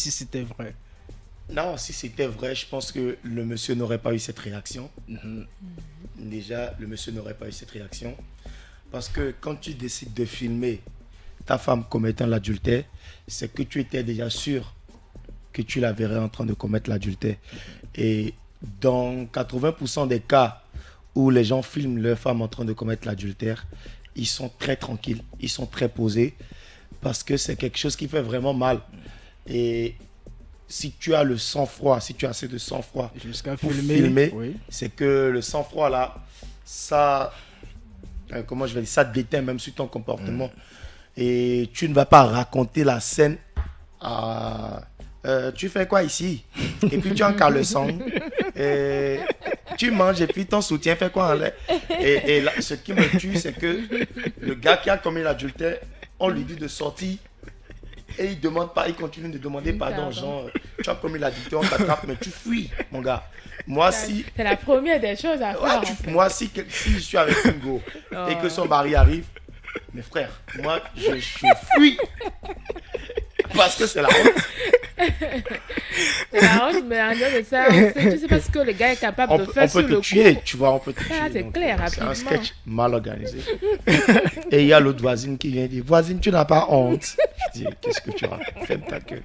Non, si c'était vrai, je pense que le monsieur n'aurait pas eu cette réaction. Déjà, le monsieur n'aurait pas eu cette réaction. Parce que quand tu décides de filmer ta femme commettant l'adultère, c'est que tu étais déjà sûr que tu la verrais en train de commettre l'adultère. Et dans 80% des cas où les gens filment leur femme en train de commettre l'adultère, ils sont très tranquilles, ils sont très posés, parce que c'est quelque chose qui fait vraiment mal. Et si tu as le sang-froid, si tu as assez de sang-froid pour filmer, oui, c'est que le sang-froid là, ça, comment je vais dire, ça déteint même sur ton comportement. Et tu ne vas pas raconter la scène à tu fais quoi ici? Et puis tu es en caleçon. Et tu manges et puis ton soutien fait quoi en l'air? Et là, ce qui me tue, c'est que le gars qui a commis l'adultère, on lui dit de sortir. Et il demande pas, il continue de demander pardon. Genre, tu as commis l'adultère, on t'attrape, mais tu fuis, mon gars. Moi, si. C'est la première des choses à faire. Ouais, moi, si je suis avec Hugo et que son mari arrive, mes frères, moi, je fuis. Parce que c'est la honte. C'est la honte, mais en dehors de ça, tu sais pas ce que le gars est capable de faire sur le coup. On peut te tuer, tu vois, on peut te tuer. Ah, c'est clair, rapidement. C'est un sketch mal organisé. Et il y a l'autre voisine qui vient dire, voisine, tu n'as pas honte. Je dis, qu'est-ce que tu as? Ferme ta gueule.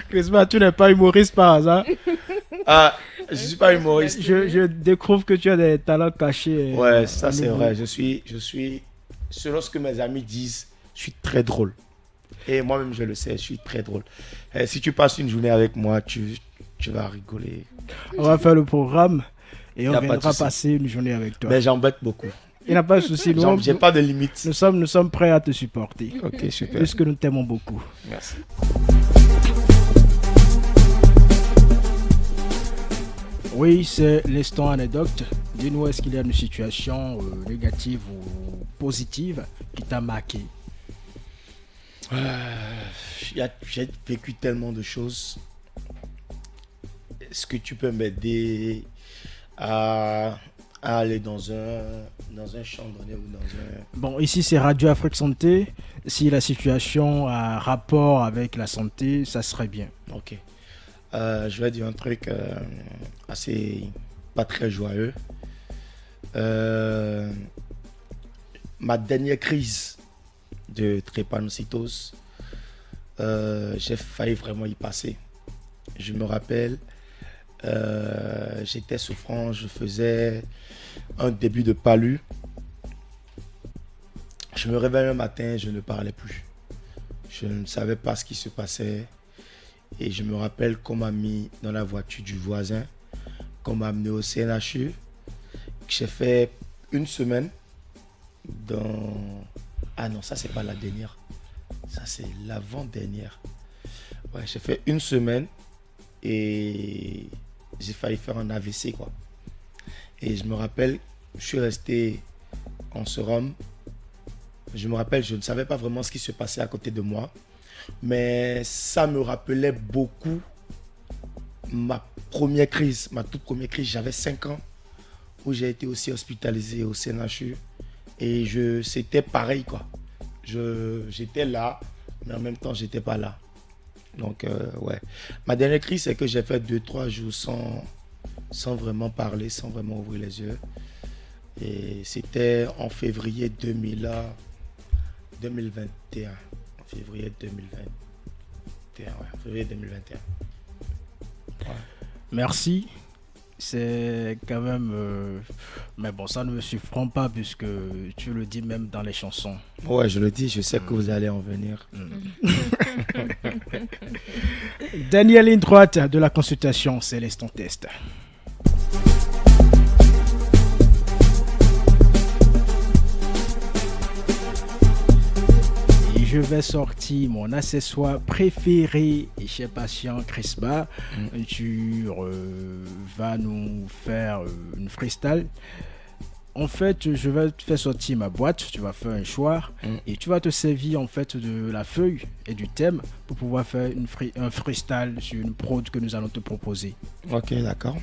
Christmas, tu n'es pas humoriste par hasard? Je ne suis pas humoriste. Je découvre que tu as des talents cachés. Ouais, ça c'est vrai. Je suis, selon ce que mes amis disent, je suis très drôle. Et moi-même, je le sais, je suis très drôle. Et si tu passes une journée avec moi, tu vas rigoler. On va faire le programme et on viendra passer une journée avec toi. Mais j'embête beaucoup. Il n'y a pas de souci. J'ai pas de limite. Nous sommes prêts à te supporter. Ok, super. Puisque nous t'aimons beaucoup. Merci. Oui, c'est l'instant anecdote. Dis-nous, est-ce qu'il y a une situation négative ou positive qui t'a marqué? J'ai vécu tellement de choses. Est-ce que tu peux m'aider à aller dans un champ donné ou dans un... Bon, ici c'est Radio Afrique Santé. Si la situation a rapport avec la santé, ça serait bien. Ok. Je vais dire un truc assez pas très joyeux. Ma dernière crise de drépanocytose, j'ai failli vraiment y passer. Je me rappelle, j'étais souffrant, je faisais un début de palu. Je me réveille un matin, je ne parlais plus. Je ne savais pas ce qui se passait. Et je me rappelle qu'on m'a mis dans la voiture du voisin, qu'on m'a amené au CNHU. J'ai fait une semaine dans... Ah non, ça c'est pas la dernière. Ça c'est l'avant-dernière. Ouais, j'ai fait une semaine et j'ai failli faire un AVC, quoi. Et je me rappelle, je suis resté en sérum. Je me rappelle, je ne savais pas vraiment ce qui se passait à côté de moi. Mais ça me rappelait beaucoup ma première crise, ma toute première crise. J'avais 5 ans où j'ai été aussi hospitalisé au CNHU. Et c'était pareil, quoi. J'étais là, mais en même temps, j'étais pas là. Donc, ouais. Ma dernière crise, c'est que j'ai fait 2-3 jours sans vraiment parler, sans vraiment ouvrir les yeux. Et c'était en février 2021. Février 2021. Ouais, février 2021. Ouais. Merci. C'est quand même... Mais bon, ça ne me surprend pas puisque tu le dis même dans les chansons. Ouais, je le dis, je sais que vous allez en venir. Dernière ligne droite de la consultation, c'est l'instant test. Je vais sortir mon accessoire préféré et chez Patient Crispa. Tu vas nous faire une freestyle. En fait, je vais te faire sortir ma boîte, tu vas faire un choix et tu vas te servir en fait de la feuille et du thème pour pouvoir faire un freestyle sur une prod que nous allons te proposer. Ok, d'accord.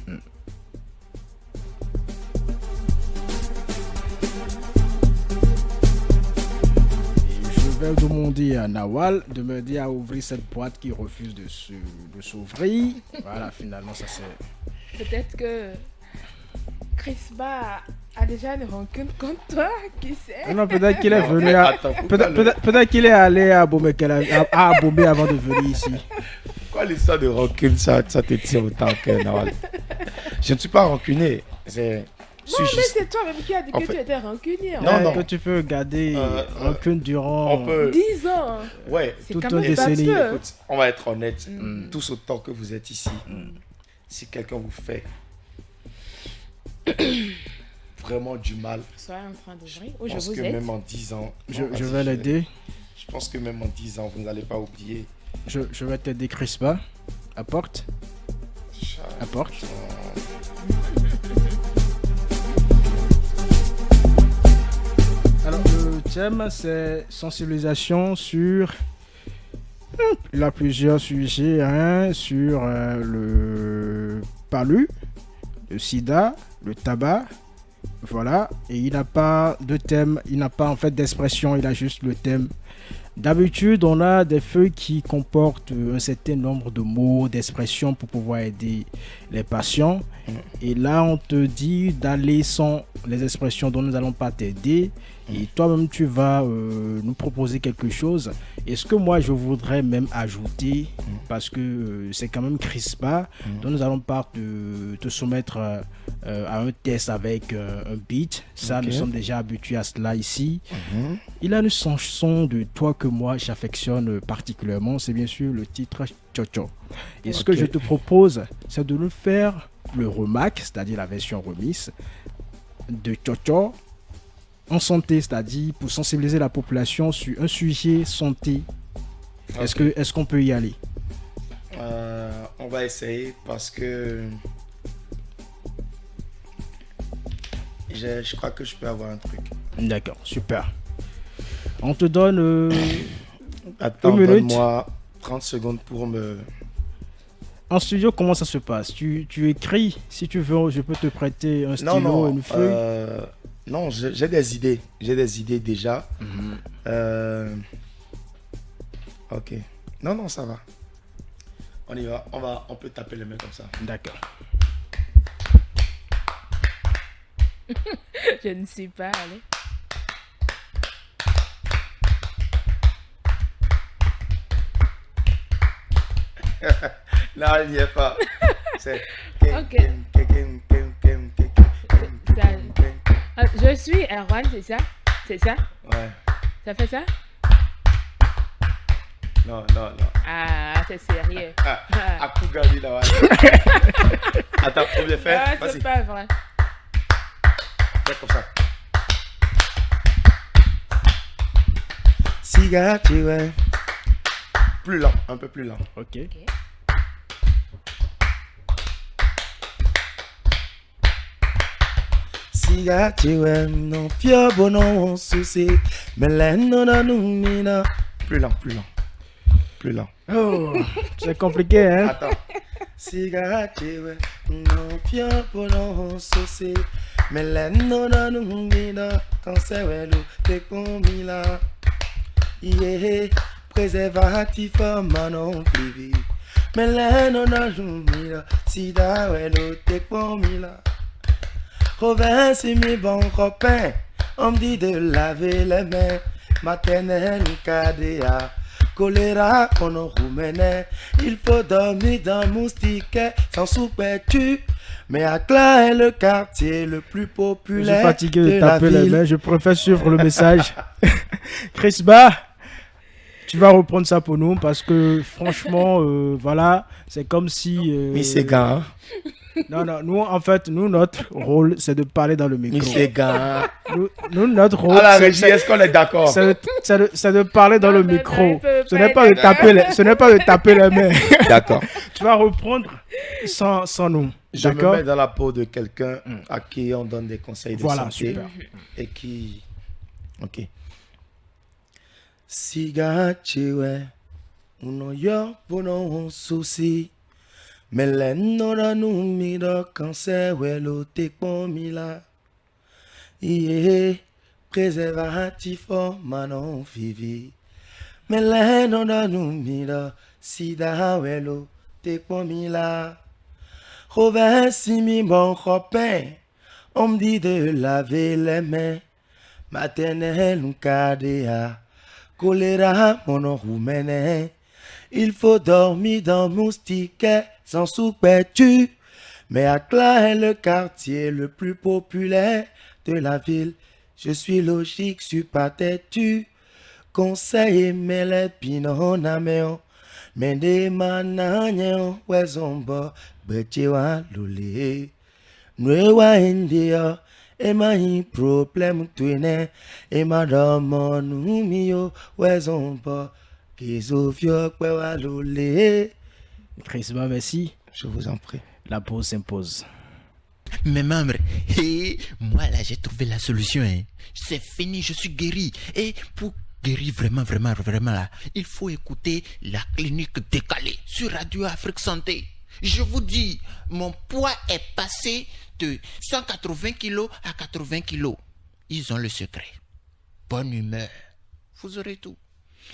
Je vais demander à Nawal de m'aider à ouvrir cette boîte qui refuse de s'ouvrir. Voilà, finalement, ça c'est... Peut-être que Crispa a déjà une rancune contre toi, qui sait? Non, peut-être qu'il est venu à... Peut-être qu'il est allé à Abomey avant de venir ici. Quoi l'histoire de rancune, ça te tient autant que Nawal? Je ne suis pas rancunier. Non, mais c'est toi-même qui as dit que tu étais rancunier. Non. Que tu peux garder rancune durant 10 ans. Ouais, toute une décennie. Écoute, on va être honnête. Tous autant que vous êtes ici, si quelqu'un vous fait vraiment du mal, soyez en train d'ouvrir. Je pense que même en 10 ans, je vais l'aider. Je pense que même en 10 ans, vous n'allez pas oublier. Je vais t'aider, Crispa. Apporte. Apporte. Alors, le thème, c'est sensibilisation sur... Il a plusieurs sujets, hein, sur le palu, le sida, le tabac. Voilà. Et il n'a pas de thème, il n'a pas en fait d'expression, il a juste le thème. D'habitude, on a des feuilles qui comportent un certain nombre de mots, d'expressions pour pouvoir aider les patients. Et là, on te dit d'aller sans les expressions dont nous n'allons pas t'aider. Et toi-même, tu vas nous proposer quelque chose. Et ce que moi, je voudrais même ajouter, parce que c'est quand même Crispa, dont nous allons pas te soumettre à un test avec un beat. Ça, nous sommes déjà habitués à cela ici. Il a une chanson de toi que moi, j'affectionne particulièrement. C'est bien sûr le titre Tcho-Tcho. Et ce que je te propose, c'est de nous faire le remake, c'est-à-dire la version remix de Tcho-Tcho en santé, c'est-à-dire pour sensibiliser la population sur un sujet santé. Est-ce qu'on peut y aller? On va essayer parce que je crois que je peux avoir un truc. D'accord, super. On te donne Attends, une minute. donne-moi 30 secondes pour me... En studio, comment ça se passe? Tu écris, si tu veux, je peux te prêter un stylo, une feuille. Non, j'ai des idées. J'ai des idées déjà. Ok. Non, ça va. On y va. On peut taper les mains comme ça. D'accord. Je ne sais pas, allez. Non, il n'y est pas. C'est... Ok. Je suis Erwan, c'est ça? C'est ça? Ouais. Ça fait ça? Non. Ah, c'est sérieux. Akugali là. Attends, on vient faire. Ah, Vas-y. c'est pas vrai. Fais comme ça. Cigarette, ouais. Plus lent, un peu plus lent. Ok. Cigarette, ouais. Non, fier, bon, non, souci. Mais là, non, mina. Plus lent. Oh, c'est compliqué, hein? Attends. Cigarette, ouais. Non, fier, bon, non, souci. Mais là, non, mina. Quand c'est ouais, l'eau, t'es commis là. Yeah, préservatif, manon, privé. Mais là, non, mina. Sida, ouais, l'eau, t'es commis là. Revins, c'est mes bons copains. On me dit de laver les mains. Maternelle, KDA. Choléra, on en roumenait. Il faut dormir dans moustique. Sans souper, tu. Mais Akla est le quartier le plus populaire. Je suis fatigué de la taper les ville. mains. Je préfère suivre le message. Crispa, tu vas reprendre ça pour nous parce que franchement, voilà, c'est comme si. Mais c'est gars. Non, nous, en fait, notre rôle, c'est de parler dans le micro. Mais c'est gars. Nous, notre rôle. À la régie, est-ce qu'on est d'accord? C'est de parler dans le micro. peut Ce pas n'est pas être de taper ce n'est pas de taper les mains. D'accord. Tu vas reprendre sans nous. Je me D'accord? mets dans la peau de quelqu'un à qui on donne des conseils de Voilà, santé. super. Et qui... Ok. Cigarette, ouais. On y a bon souci. Mais les non nous mira cancer, ouais, l'autre commis là. Yeah, préservatif, manon, vivi. Mais les non nous mira sida, ouais, l'autre commis là. Robin, si mi bon copain, on me dit de laver les mains. Maternelle, ou KDA. Choléra, mon roumenet. Il faut dormir dans moustique, sans souper tu. Mais Akla est le quartier le plus populaire de la ville. Je suis logique, suis pas têtu. Conseil, mais les pinon naméon. Mais des managnes, ouais, zombo, bechewa lule. Nwewa india, Et ma y problème twine. Et madame nous mio. Ouaison pas. Kizofio kwa lolé. Chrisba, merci. Je vous en prie. La pause s'impose. Mes membres, et moi là j'ai trouvé la solution. Hein. C'est fini, je suis guéri. Et pour guérir vraiment là, il faut écouter la clinique décalée sur Radio Afrique Santé. Je vous dis, mon poids est passé de 180 kilos à 80 kilos. Ils ont le secret. Bonne humeur. Vous aurez tout.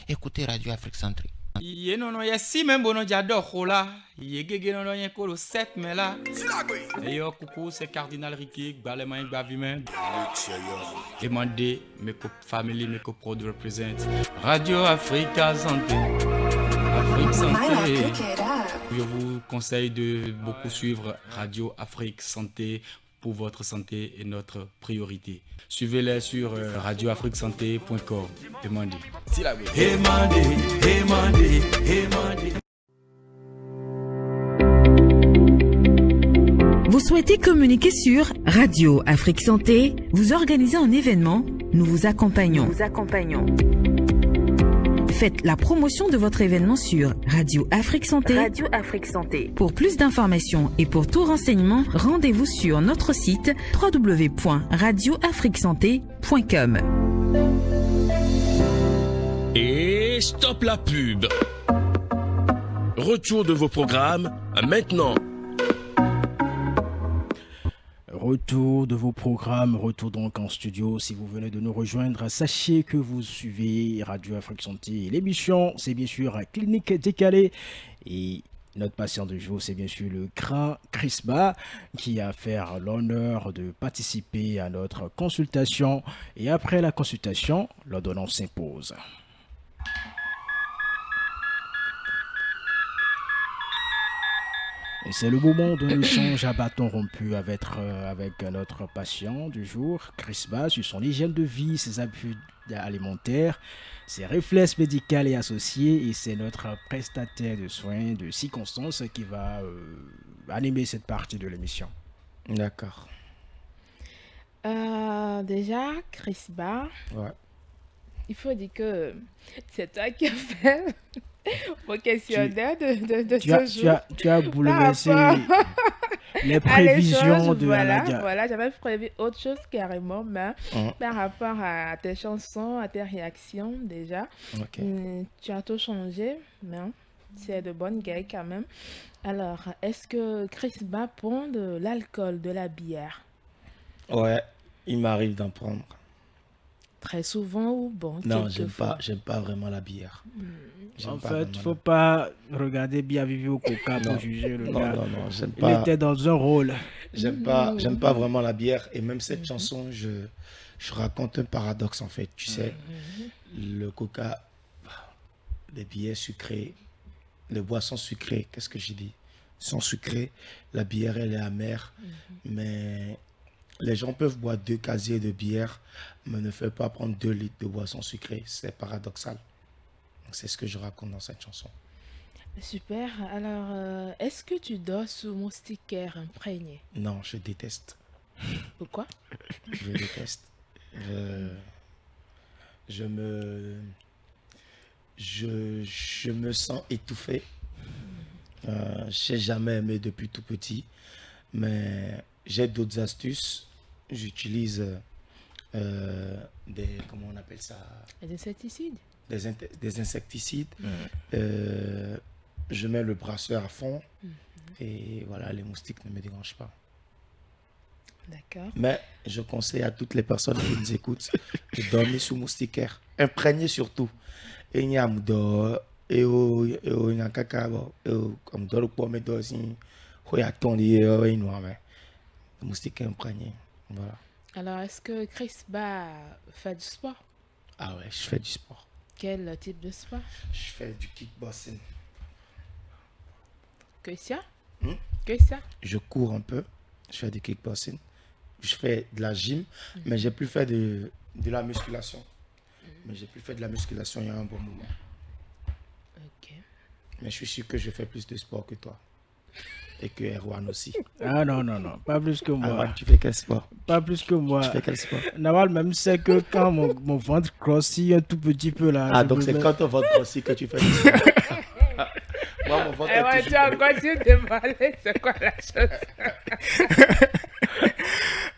Écoutez Radio Afrique Santé. Yé non non, yé si même bon j'adore Khola. Yé gégé non non yé ko le 7 mai là. Et yo coucou c'est Cardinal Ricky, Balemain Bavimen. Et mandé mes family, mes co-prod represent Radio Africa Santé. Afrique Santé. Je vous conseille de beaucoup suivre Radio Afrique Santé pour votre santé et notre priorité. Suivez-les sur radioafriquesanté.com. Demandez. Vous souhaitez communiquer sur Radio Afrique Santé? Vous organisez un événement? Nous vous accompagnons. Faites la promotion de votre événement sur Radio Afrique Santé. Radio Afrique Santé. Pour plus d'informations et pour tout renseignement, rendez-vous sur notre site www.radioafriquesanté.com. Et stop la pub. Retour de vos programmes maintenant. Retour de vos programmes, retour donc en studio. Si vous venez de nous rejoindre, sachez que vous suivez Radio Afrique Santé. L'émission, c'est bien sûr Clinique Décalée. Et notre patient du jour, c'est bien sûr le grand Chrisba qui a fait l'honneur de participer à notre consultation. Et après la consultation, l'ordonnance s'impose. Et c'est le moment d'un échange à bâton rompu avec notre patient du jour, Chrisba, sur son hygiène de vie, ses habitudes alimentaires, ses réflexes médicaux et associés. Et c'est notre prestataire de soins de circonstance qui va animer cette partie de l'émission. D'accord. Déjà, Chrisba, ouais. Il faut dire que c'est toi qui as fait mon questionnaire de ce jour. Tu as bouleversé les prévisions de Nadia. Voilà, j'avais prévu autre chose carrément, mais par rapport à tes chansons, à tes réactions déjà, tu as tout changé, mais c'est de bonne gueule quand même. Alors, est-ce que Chrisba prend de l'alcool, de la bière? Ouais, il m'arrive d'en prendre. Très souvent ou bon? Non, j'aime pas vraiment la bière. En fait, il ne faut pas regarder bien vivre au coca pour juger le gars. Non, j'aime pas. Il était dans un rôle. J'aime pas vraiment la bière. Et même cette chanson, je raconte un paradoxe en fait. Tu sais, le coca, les bières sucrées, les boissons sucrées, qu'est-ce que j'ai dit? Sont sucrées. La bière, elle est amère. Mais les gens peuvent boire 2 casiers de bière, mais ne peuvent pas prendre 2 litres de boisson sucrée. C'est paradoxal. Donc, c'est ce que je raconte dans cette chanson. Super. Alors, est-ce que tu dors sous moustiquaire imprégné? Non, je déteste. Pourquoi? Je déteste. Je me sens étouffé. Je n'ai jamais aimé depuis tout petit, mais j'ai d'autres astuces. J'utilise comment on appelle ça? Des insecticides. Des insecticides. Je mets le brasseur à fond et voilà, les moustiques ne me dérangent pas. D'accord. Mais je conseille à toutes les personnes qui nous écoutent de dormir sous moustiquaire, imprégné surtout. Et il y a moustiquaire imprégné. Voilà. Alors, est-ce que Chrisba fait du sport? Ah ouais, je fais du sport. Quel type de sport? Je fais du kickboxing. Que ça? Que ça? Je cours un peu. Je fais du kickboxing. Je fais de la gym, mais j'ai plus fait de la musculation. Mais j'ai plus fait de la musculation il y a un bon moment. Ok. Mais je suis sûr que je fais plus de sport que toi. et que Erwan aussi. Ah non, pas plus que moi. Erwan, tu fais quel sport? Pas plus que moi. Tu fais quel sport? Nawal même sait que quand mon ventre grossit un tout petit peu là. Ah, donc c'est quand ton ventre grossit que tu fais du sport. Moi, mon ventre est Tu as continué de parler, c'est quoi la chose?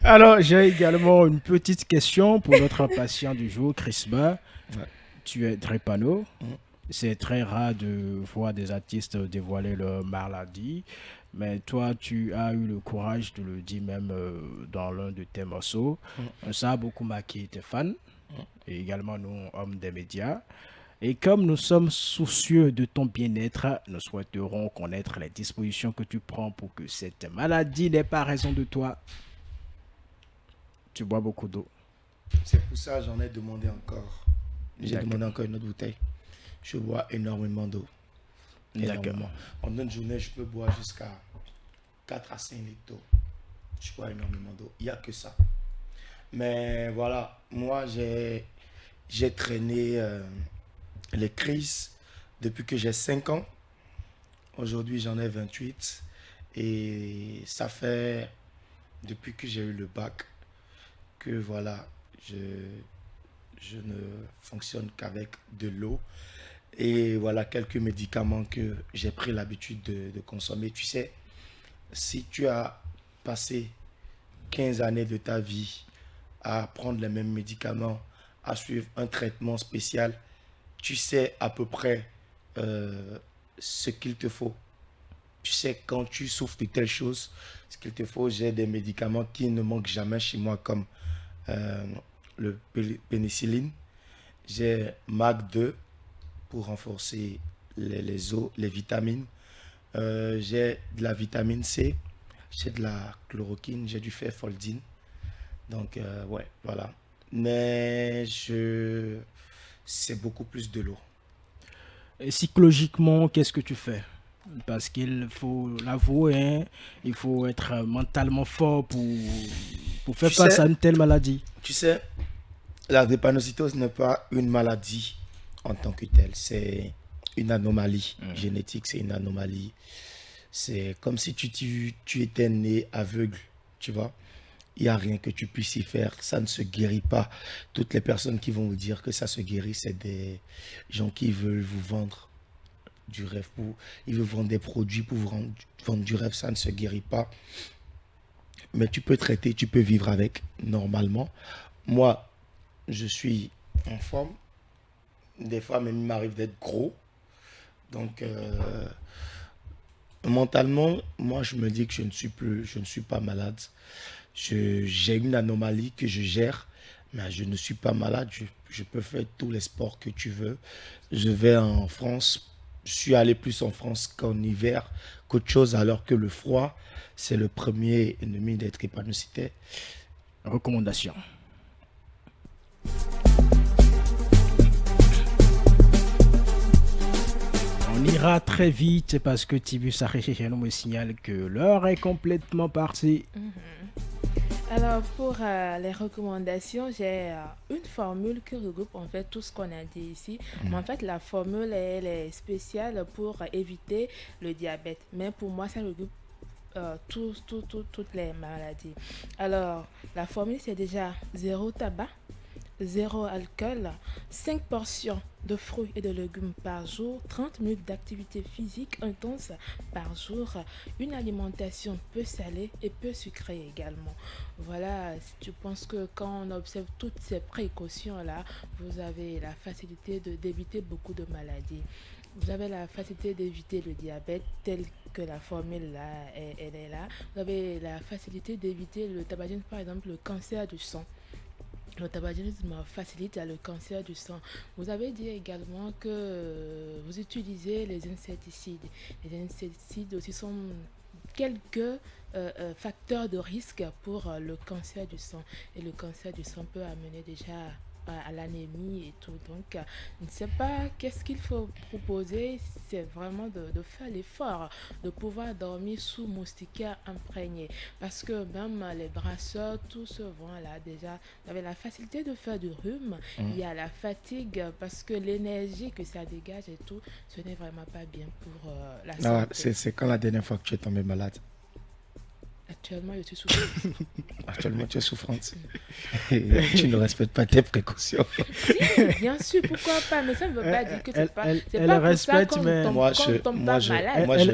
Alors, j'ai également une petite question pour notre patient du jour, Crisba. Ouais. Tu es drépano. C'est très rare de voir des artistes dévoiler leur maladie, mais toi, tu as eu le courage de le dire même dans l'un de tes morceaux. Ça a beaucoup marqué tes fans et également nous, hommes des médias. Et comme nous sommes soucieux de ton bien-être, nous souhaiterons connaître les dispositions que tu prends pour que cette maladie n'ait pas raison de toi. Tu bois beaucoup d'eau. C'est pour ça que j'en ai demandé encore. J'ai demandé encore une autre bouteille. Je bois énormément d'eau. Énormément. En une journée, je peux boire jusqu'à 4 à 5 litres d'eau. Je bois énormément d'eau. Il n'y a que ça. Mais voilà, moi, j'ai traîné les crises depuis que j'ai 5 ans. Aujourd'hui, j'en ai 28. Et ça fait, depuis que j'ai eu le bac, que voilà, je ne fonctionne qu'avec de l'eau. Et voilà quelques médicaments que j'ai pris l'habitude de consommer. Tu sais, si tu as passé 15 années de ta vie à prendre les mêmes médicaments, à suivre un traitement spécial, tu sais à peu près ce qu'il te faut. Tu sais quand tu souffres de telle chose, ce qu'il te faut. J'ai des médicaments qui ne manquent jamais chez moi comme le pénicilline. J'ai MAC2 pour renforcer les os, les vitamines. J'ai de la vitamine C, j'ai de la chloroquine, j'ai du ferfoldine. Donc, ouais, voilà. Mais c'est beaucoup plus de l'eau. Et psychologiquement, qu'est-ce que tu fais? Parce qu'il faut l'avouer, hein, il faut être mentalement fort pour faire face à une telle maladie. Tu sais, la drépanocytose n'est pas une maladie en tant que telle. C'est une anomalie génétique, c'est une anomalie. C'est comme si tu étais né aveugle, tu vois. Il n'y a rien que tu puisses y faire, ça ne se guérit pas. Toutes les personnes qui vont vous dire que ça se guérit, c'est des gens qui veulent vous vendre du rêve. Ils veulent vendre des produits pour vous vendre du rêve, ça ne se guérit pas. Mais tu peux traiter, tu peux vivre avec normalement. Moi, je suis en forme. Des fois, même il m'arrive d'être gros. Donc, mentalement, moi, je me dis que je ne suis pas malade. J'ai une anomalie que je gère, mais je ne suis pas malade. Je peux faire tous les sports que tu veux. Je vais en France. Je suis allé plus en France qu'en hiver, qu'autre chose, alors que le froid, c'est le premier ennemi des drépanocytaires. Recommandation. On ira très vite parce que Tibus Arréchéchéno me signale que l'heure est complètement partie. Alors pour les recommandations, j'ai une formule qui regroupe en fait tout ce qu'on a dit ici. Mais en fait la formule elle est spéciale pour éviter le diabète. Mais pour moi ça regroupe toutes les maladies. Alors la formule c'est déjà 0 tabac, 0 alcool, 5 portions de fruits et de légumes par jour, 30 minutes d'activité physique intense par jour, une alimentation peu salée et peu sucrée également. Voilà, je pense que quand on observe toutes ces précautions-là, vous avez la facilité d'éviter beaucoup de maladies. Vous avez la facilité d'éviter le diabète tel que la formule là, elle est là. Vous avez la facilité d'éviter le tabagisme, par exemple le cancer du sang. Le tabagisme facilite le cancer du sang. Vous avez dit également que vous utilisez les insecticides. Les insecticides aussi sont quelques facteurs de risque pour le cancer du sang. Et le cancer du sang peut amener déjà à l'anémie et tout. Donc, je ne sais pas qu'est-ce qu'il faut proposer. C'est vraiment de faire l'effort de pouvoir dormir sous moustiquaire imprégné. Parce que même les brasseurs, tout ce vent-là, déjà, avec la facilité de faire du rhume, il y a la fatigue parce que l'énergie que ça dégage et tout, ce n'est vraiment pas bien pour la santé. C'est quand la dernière fois que tu es tombée malade? Actuellement, je suis souffrante. Actuellement, tu es souffrante. Et tu ne respectes pas tes précautions. Si, bien sûr, pourquoi pas, mais ça ne veut pas dire que c'est pas elle respecte, mais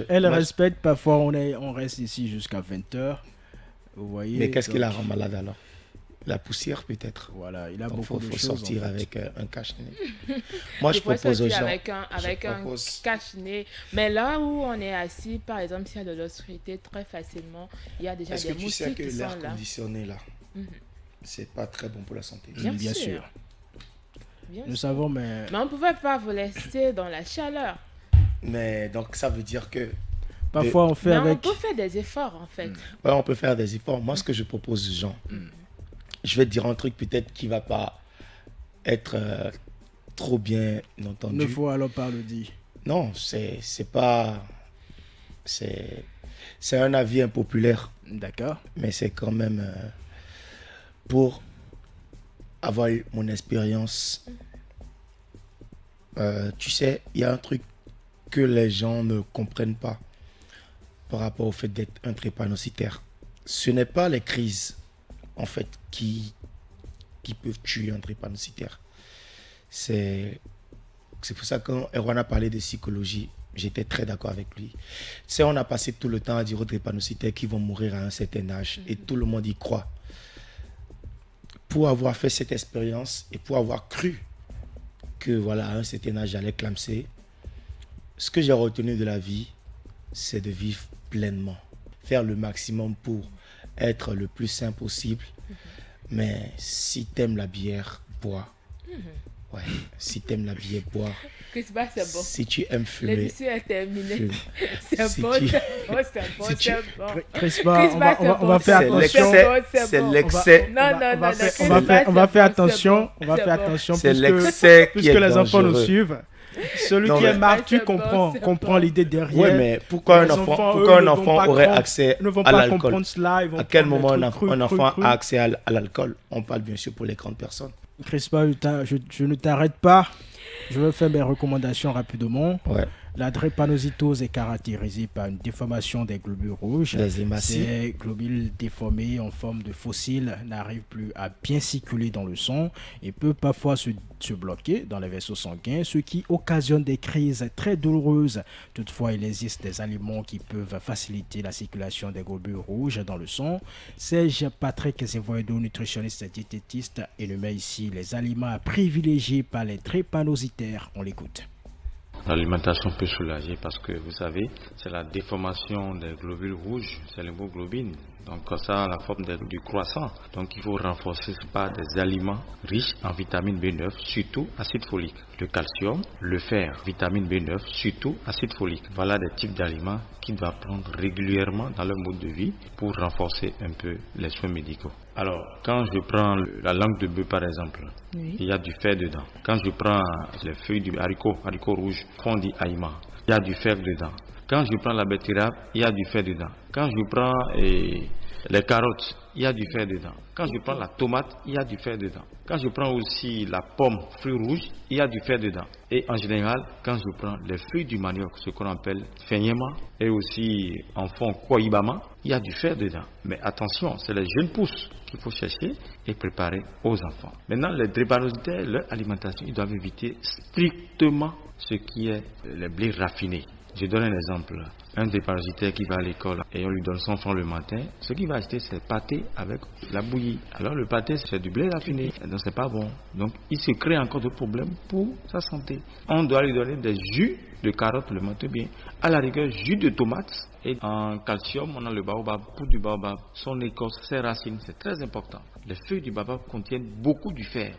elle respecte. Parfois, on reste ici jusqu'à 20h. Vous voyez. Mais qu'est-ce qui la rend malade alors? La poussière peut-être. Voilà, il a donc, beaucoup de choses. Il faut sortir avec un cache-nez. Moi, je propose aux gens. Avec un cache-nez. Mais là où on est assis, par exemple, s'il y a de l'obscurité, très facilement, il y a déjà des moustiques qui sont là. Est-ce que tu sais que l'air conditionné là, c'est pas très bon pour la santé? Bien sûr. Nous savons, mais on ne pouvait pas vous laisser dans la chaleur. Mais donc ça veut dire que parfois on fait avec. On peut faire des efforts en fait. Ouais, on peut faire des efforts. Moi, ce que je propose aux gens. Je vais te dire un truc peut-être qui va pas être trop bien entendu. Il faut alors pas le dire. Non, c'est pas... C'est un avis impopulaire. D'accord. Mais c'est quand même pour avoir eu mon expérience. Tu sais, il y a un truc que les gens ne comprennent pas par rapport au fait d'être un drépanocytaire. Ce n'est pas les crises en fait, qui peuvent tuer un drépanocytaire. C'est pour ça que quand Erwan a parlé de psychologie, j'étais très d'accord avec lui. Tu sais, on a passé tout le temps à dire aux drépanocytaires qu'ils vont mourir à un certain âge, et tout le monde y croit. Pour avoir fait cette expérience et pour avoir cru que voilà, à un certain âge, j'allais clamser, ce que j'ai retenu de la vie, c'est de vivre pleinement, faire le maximum pour être le plus sain possible. Mais si t'aimes la bière, bois. Ouais, si t'aimes la bière, bois. C'est bon. Si tu aimes fumer, l'émission est terminée. C'est si bon, tu... c'est bon. Crispa, on va faire attention. C'est l'excès. Non. On va faire attention. On va faire attention. C'est l'excès puisque les enfants nous suivent. Celui qui est marqué comprend l'idée derrière. Oui, mais pourquoi un enfant aurait accès à l'alcool? À quel moment un enfant a accès à l'alcool? On parle bien sûr pour les grandes personnes. Crispa, je ne t'arrête pas. Je vais faire mes recommandations rapidement. Ouais. La drépanocytose est caractérisée par une déformation des globules rouges. Ces globules déformés en forme de fossiles n'arrivent plus à bien circuler dans le sang et peuvent parfois se bloquer dans les vaisseaux sanguins, ce qui occasionne des crises très douloureuses. Toutefois, il existe des aliments qui peuvent faciliter la circulation des globules rouges dans le sang. Serge Patrick Zévoido, nutritionniste et diététiste, énumère ici les aliments à privilégier par les drépanocytaires. On l'écoute. L'alimentation peut soulager parce que vous savez, c'est la déformation des globules rouges, c'est l'hémoglobine. Donc ça a la forme du croissant. Donc il faut renforcer par des aliments riches en vitamine B9, surtout acide folique. Le calcium, le fer, vitamine B9, surtout acide folique. Voilà des types d'aliments qu'ils doivent prendre régulièrement dans leur mode de vie pour renforcer un peu les soins médicaux. Alors, quand je prends la langue de bœuf par exemple, il y a du fer dedans. Quand je prends les feuilles du haricot rouge, qu'on dit aïma, il y a du fer dedans. Quand je prends la betterave, il y a du fer dedans. Quand je prends les carottes, il y a du fer dedans. Quand je prends la tomate, il y a du fer dedans. Quand je prends aussi la pomme, fruit rouge, il y a du fer dedans. Et en général, quand je prends les feuilles du manioc, ce qu'on appelle fenyema, et aussi en fond koibama, il y a du fer dedans. Mais attention, c'est les jeunes pousses qu'il faut chercher et préparer aux enfants. Maintenant, les drépanocytaires, leur alimentation, ils doivent éviter strictement ce qui est les blés raffinés. Je donne un exemple. Un drépanocytaire qui va à l'école et on lui donne 100 francs le matin, ce qu'il va acheter, c'est pâté avec la bouillie. Alors le pâté, c'est du blé raffiné, donc c'est pas bon. Donc il se crée encore d'autres problèmes pour sa santé. On doit lui donner des jus de carotte le matin bien. À la rigueur, jus de tomate. Et en calcium, on a le baobab, poudre du baobab, son écorce, ses racines, c'est très important. Les feuilles du baobab contiennent beaucoup du fer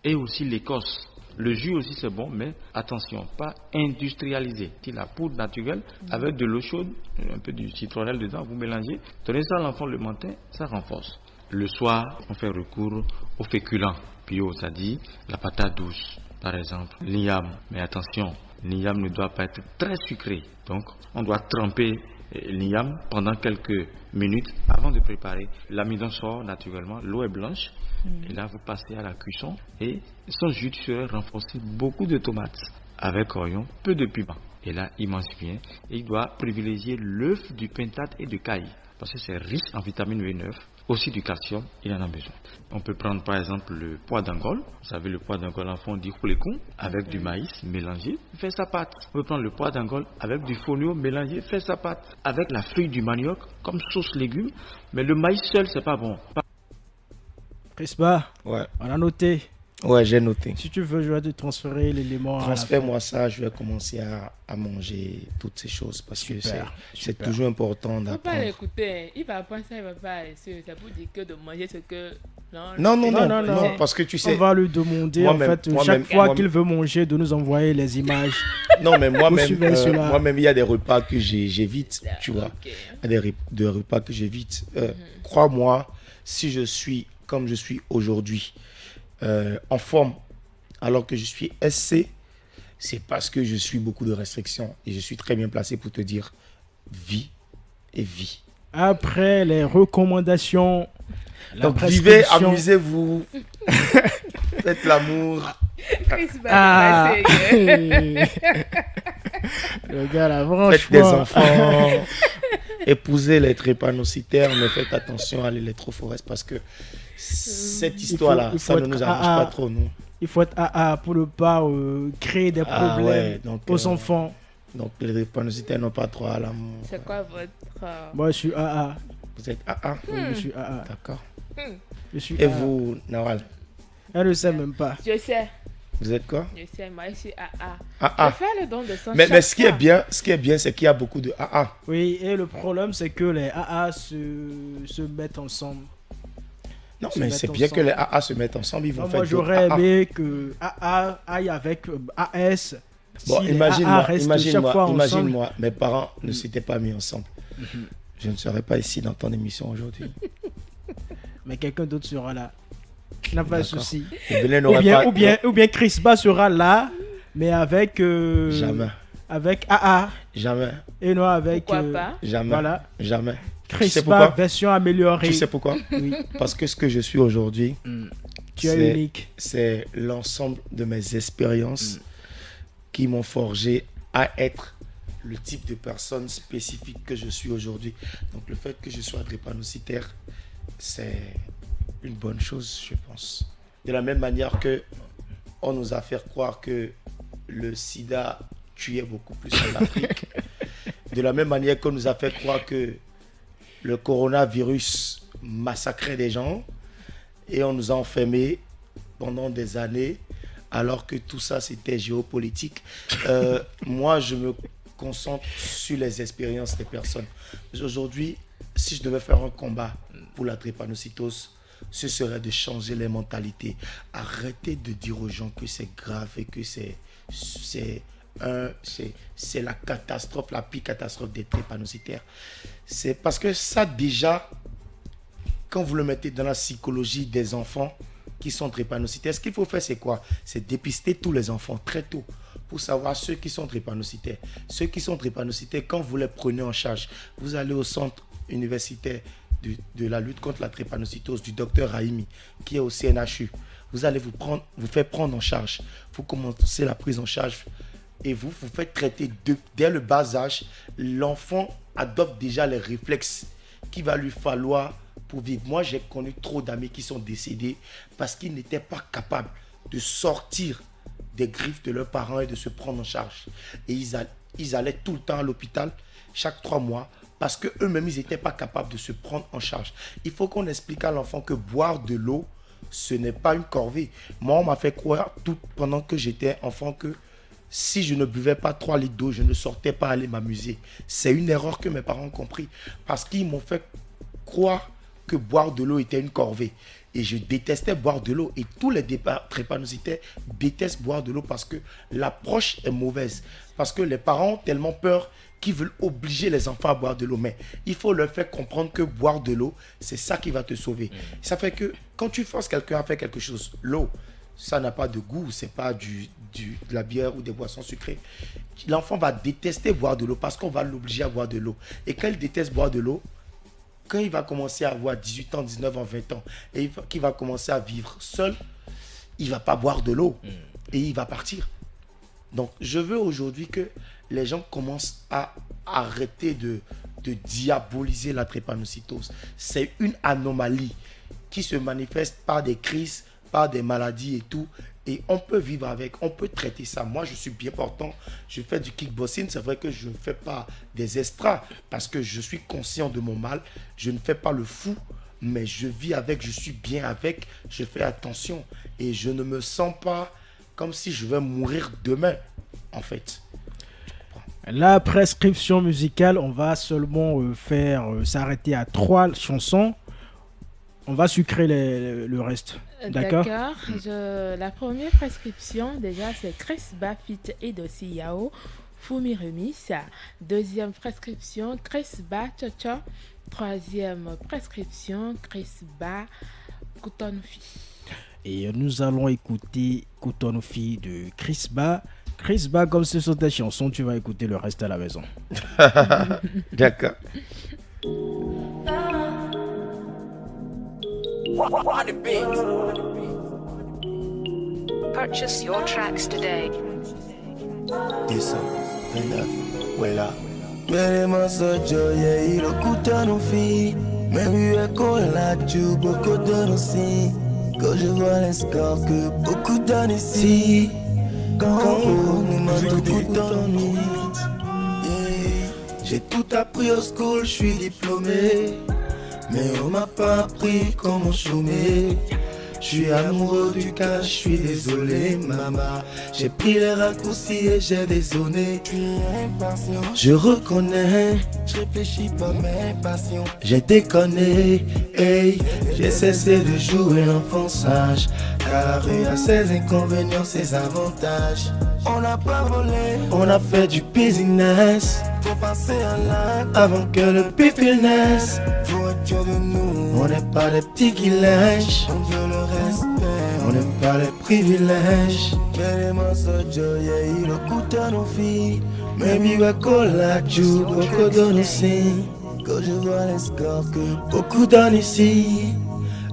et aussi l'écorce. Le jus aussi c'est bon, mais attention, pas industrialisé. Si la poudre naturelle avec de l'eau chaude, un peu du citronnelle dedans, vous mélangez, donnez ça à l'enfant le matin, ça renforce. Le soir, on fait recours aux féculents. bio, c'est-à-dire la patate douce, par exemple, l'igname. Mais attention, l'igname ne doit pas être très sucré. Donc, on doit tremper l'igname pendant quelques minutes avant de préparer. L'amidon sort naturellement, l'eau est blanche. Et là, vous passez à la cuisson et son jus serait renforcé beaucoup de tomates avec oignon, peu de piment. Et là, il mange bien. Et il doit privilégier l'œuf du pentate et de caille parce que c'est riche en vitamine B9, aussi du calcium, il en a besoin. On peut prendre par exemple le pois d'Angole. Vous savez, le pois d'Angole, en fond, on dit koulékoum, avec du maïs mélangé, fait sa pâte. On peut prendre le pois d'Angole avec du fonio mélangé, fait sa pâte. Avec la feuille du manioc comme sauce légumes, mais le maïs seul, c'est pas bon. Crispa, ouais. On a noté. Ouais, j'ai noté. Si tu veux, je vais te transférer l'élément. Transfère-moi ça, je vais commencer à manger toutes ces choses parce que c'est toujours important d'apprendre. Il ne faut pas l'écouter. Il va apprendre ça, il va pas. C'est pour dire que de manger ce que. Non, parce que tu sais. On va lui demander, en fait, chaque fois qu'il veut manger, de nous envoyer les images. Non, mais moi-même, il y a des repas que j'évite, tu vois. Il y a des repas que j'évite. Crois-moi, si je suis comme je suis aujourd'hui, en forme, alors que je suis SC, c'est parce que je suis beaucoup de restrictions et je suis très bien placé pour te dire vie et vie. Après les recommandations, donc vivez, amusez-vous, faites l'amour. Le gars là, franchement. Faites des enfants, épousez les drépanocytaires, mais faites attention à l'électrophorèse parce que cette histoire-là, ça ne nous arrange pas trop, non. Il faut être AA pour ne pas créer des problèmes aux enfants. Donc les drépanocytaires n'ont pas trop à l'amour. C'est quoi votre... Moi, je suis AA. Vous êtes AA? Oui, je suis AA. D'accord. Je suis Et AA. vous, Nawal? Elle ne sait même pas. Je sais. Vous êtes quoi? Je sais, moi je suis AA. AA. Je fais le don de sang. Mais ce qui est bien, c'est qu'il y a beaucoup de AA. Oui, et le problème, c'est que les AA se mettent ensemble. Non, mais c'est bien que les AA se mettent ensemble. Ils vont faire. Moi, j'aurais aimé que AA aille avec AS. Bon, si imagine-moi, mes parents ne s'étaient pas mis ensemble. Je ne serais pas ici dans ton émission aujourd'hui. Mais quelqu'un d'autre sera là. Il n'a pas de souci. Ou bien Crispa sera là, mais avec... Jamais. Avec AA. Jamais. Et non avec... Pourquoi pas? Jamais. Voilà. Jamais. Crispa version améliorée. Tu sais pourquoi? Oui. Parce que ce que je suis aujourd'hui, tu es unique. C'est l'ensemble de mes expériences qui m'ont forgé à être le type de personne spécifique que je suis aujourd'hui. Donc le fait que je sois drépanocytaire, c'est une bonne chose, je pense. De la même manière que on nous a fait croire que le sida tuait beaucoup plus en Afrique. De la même manière qu'on nous a fait croire que le coronavirus massacrait des gens et on nous a enfermés pendant des années alors que tout ça c'était géopolitique. Moi je me concentre sur les expériences des personnes. Aujourd'hui, si je devais faire un combat pour la drépanocytose, ce serait de changer les mentalités. Arrêtez de dire aux gens que c'est grave et que c'est la catastrophe, la pire catastrophe des drépanocytaires. C'est parce que ça déjà, quand vous le mettez dans la psychologie des enfants qui sont drépanocytaires, ce qu'il faut faire c'est quoi? C'est dépister tous les enfants très tôt pour savoir ceux qui sont drépanocytaires. Ceux qui sont drépanocytaires, quand vous les prenez en charge, vous allez au centre universitaire de la lutte contre la drépanocytose du docteur Raimi, qui est au CNHU. Vous allez vous faire prendre en charge. Vous commencez la prise en charge et vous faites traiter dès le bas âge. L'enfant adopte déjà les réflexes qu'il va lui falloir pour vivre. Moi, j'ai connu trop d'amis qui sont décédés parce qu'ils n'étaient pas capables de sortir des griffes de leurs parents et de se prendre en charge. Et ils allaient tout le temps à l'hôpital, chaque 3 mois, parce qu'eux-mêmes, ils n'étaient pas capables de se prendre en charge. Il faut qu'on explique à l'enfant que boire de l'eau, ce n'est pas une corvée. Moi, on m'a fait croire tout pendant que j'étais enfant que si je ne buvais pas 3 litres d'eau, je ne sortais pas aller m'amuser. C'est une erreur que mes parents ont compris. Parce qu'ils m'ont fait croire que boire de l'eau était une corvée. Et je détestais boire de l'eau. Et tous les drépanocytaires détestent boire de l'eau parce que l'approche est mauvaise. Parce que les parents ont tellement peur qui veulent obliger les enfants à boire de l'eau. Mais il faut leur faire comprendre que boire de l'eau, c'est ça qui va te sauver. Ça fait que quand tu forces quelqu'un à faire quelque chose, l'eau, ça n'a pas de goût, c'est pas de la bière ou des boissons sucrées. L'enfant va détester boire de l'eau parce qu'on va l'obliger à boire de l'eau. Et quand il déteste boire de l'eau, quand il va commencer à avoir 18 ans, 19 ans, 20 ans, et qu'il va commencer à vivre seul, il ne va pas boire de l'eau et il va partir. Donc, je veux aujourd'hui que les gens commencent à arrêter de diaboliser la drépanocytose. C'est une anomalie qui se manifeste par des crises, par des maladies et tout. Et on peut vivre avec, on peut traiter ça. Moi, je suis bien portant. Je fais du kickboxing. C'est vrai que je ne fais pas des extras parce que je suis conscient de mon mal. Je ne fais pas le fou, mais je vis avec, je suis bien avec. Je fais attention et je ne me sens pas comme si je vais mourir demain, en fait. La prescription musicale, on va seulement s'arrêter à 3 chansons. On va sucrer le reste. D'accord. La première prescription, déjà, c'est Chris Ba Fit Edosi Yao, Fumi Remix. Deuxième prescription, Chris Ba Cha-Cha. Troisième prescription, Chris Ba Koutonoufi. Et nous allons écouter Koutonoufi de Chris Ba. Chris Ba, comme ce sont tes chansons, tu vas écouter le reste à la maison. D'accord. Purchase your tracks today. Voilà. Merema sojo ye irokuta no fi. Même la tu beaucoup de si. Quand je vois les scores que beaucoup donnent ici. Quand nous m'entendons tout en nuit. J'ai tout appris au school, je suis diplômé. Mais on m'a pas appris comment chômer. Je suis amoureux du cash, je suis désolé, maman. J'ai pris les raccourcis et j'ai désolé. Je reconnais, je réfléchis pas mes passions. J'ai déconné, hey, j'ai cessé de jouer l'enfant sage. Car la rue a ses inconvénients, ses avantages. On n'a pas volé, on a fait du business. Faut passer à l'acte avant que le pifil naisse. Faut être sûr de nous, on n'est pas des petits qui lèchent. On veut le respect, on n'aime pas les privilèges. Queremos sojo ye irokuta no fi. Maybe we call la ju, beaucoup donnent ici. Quand je vois les scores que beaucoup donnent ici.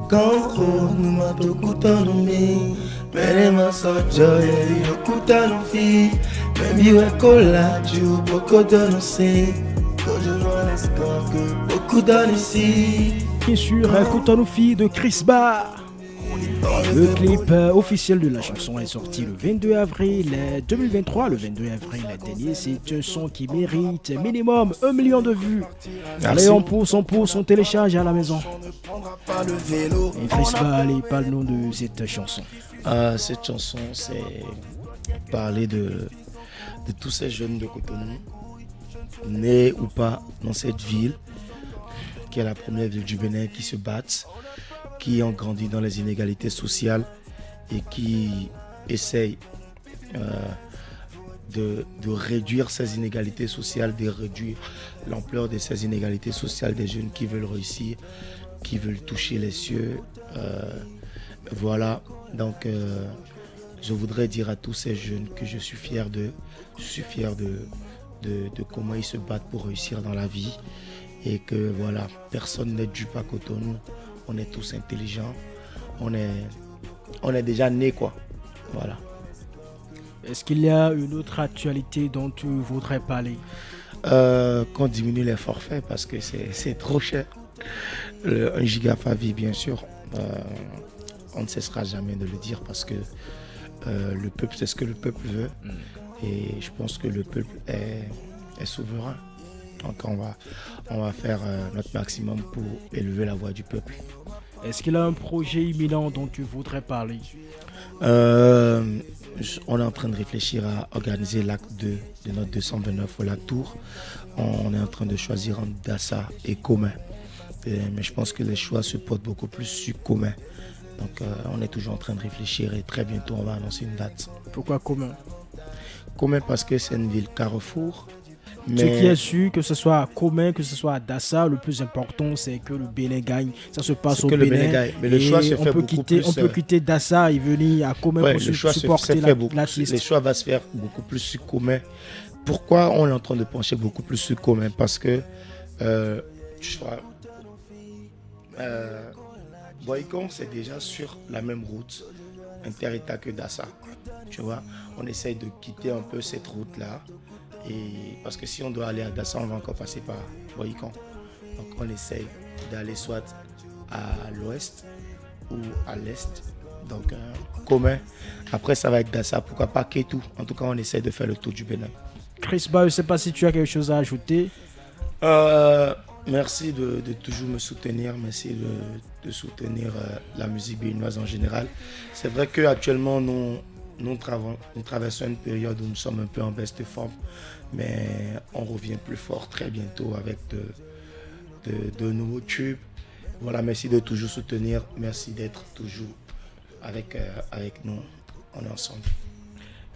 Quand nous m'entendons tout en nous. Queremos sojo ye irokuta no fi. Maybe we call la ju, beaucoup donnent ici. Quand je vois les scores que beaucoup donnent ici. Bien sûr, Koutonoufi de Chris Ba. Le clip officiel de la chanson est sorti le 22 avril 2023. Le 22 avril dernier, c'est un son qui mérite minimum 1 million de vues. Allez, on pousse, on télécharge à la maison. Et Chris Ba, allez, parle-nous de cette chanson. Cette chanson, c'est parler de tous ces jeunes de Cotonou, nés ou pas dans cette ville, qui est la première ville du Bénin, qui se battent, qui ont grandi dans les inégalités sociales et qui essayent de réduire ces inégalités sociales, de réduire l'ampleur de ces inégalités sociales, des jeunes qui veulent réussir, qui veulent toucher les cieux. Voilà, donc je voudrais dire à tous ces jeunes que je suis fier d'eux, je suis fier de comment ils se battent pour réussir dans la vie et que voilà, personne n'est dupe à Cotonou. On est tous intelligents, on est déjà nés quoi, voilà. Est-ce qu'il y a une autre actualité dont tu voudrais parler? Qu'on diminue les forfaits parce que c'est trop cher. 1 giga Favi bien sûr, on ne cessera jamais de le dire parce que le peuple c'est ce que le peuple veut et je pense que le peuple est souverain. Donc on va faire notre maximum pour élever la voix du peuple. Est-ce qu'il y a un projet imminent dont tu voudrais parler? On est en train de réfléchir à organiser l'acte 2 de notre 229 au Lac Tour. On est en train de choisir entre Dassa et Commun. Mais je pense que les choix se portent beaucoup plus sur Commun. Donc on est toujours en train de réfléchir et très bientôt on va annoncer une date. Pourquoi Commun? Commun parce que c'est une ville carrefour Ce qui est sûr, que ce soit à Commun, que ce soit à Dassa, le plus important, c'est que le Bénin gagne. Ça se passe au Bénin. Mais le choix se fait beaucoup plus... On peut quitter Dassa et venir à Commun pour supporter l'artiste. Le choix va se faire beaucoup plus sur Commun. Pourquoi on est en train de pencher beaucoup plus sur Commun? Parce que, Boycon, c'est déjà sur la même route inter-État que Dassa. Tu vois, on essaye de quitter un peu cette route-là. Et parce que si on doit aller à Dassa, on va encore passer par Boycon. Donc on essaye d'aller soit à l'ouest ou à l'est. Donc Commun. Après ça va être Dassa, pourquoi pas Kétou. En tout cas, on essaye de faire le tour du Bénin. Chris-Ba, je ne sais pas si tu as quelque chose à ajouter. Merci de toujours me soutenir. Merci de soutenir la musique béninoise en général. C'est vrai qu'actuellement, nous traversons une période où nous sommes un peu en baisse de forme, mais on revient plus fort très bientôt avec de nouveaux tubes. Voilà, merci de toujours soutenir. Merci d'être toujours avec nous. On est ensemble.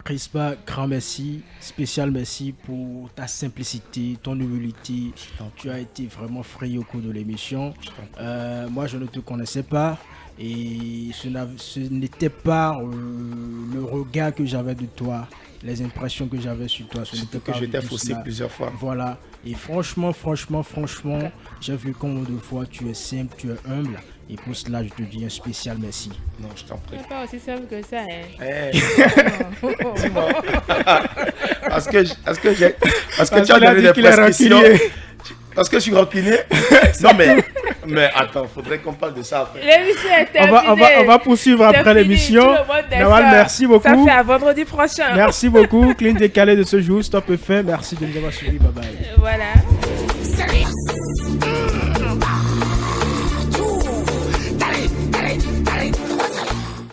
Chris-Ba, grand merci, spécial merci pour ta simplicité, ton humilité. Tu as été vraiment frayé au cours de l'émission. Moi, je ne te connaissais pas et ce n'était pas le regard que j'avais de toi, les impressions que j'avais sur toi. Ce n'était que pas je t'ai faussé plusieurs fois. Voilà. Et franchement, j'ai vu comment de fois tu es simple, tu es humble. Et pour cela, je te dis un spécial merci. Non, je t'en prie. C'est pas aussi simple que ça, hein. Dis-moi. Parce que tu as donné des prescriptions. Parce que je suis rancunier. Non, mais attends, faudrait qu'on parle de ça après. L'émission est terminée. On va poursuivre après l'émission. Nawal, merci beaucoup. Ça fait à vendredi prochain. Merci beaucoup. Clean décalé de ce jour. Stop FM. Merci de nous avoir suivis. Bye bye. Voilà.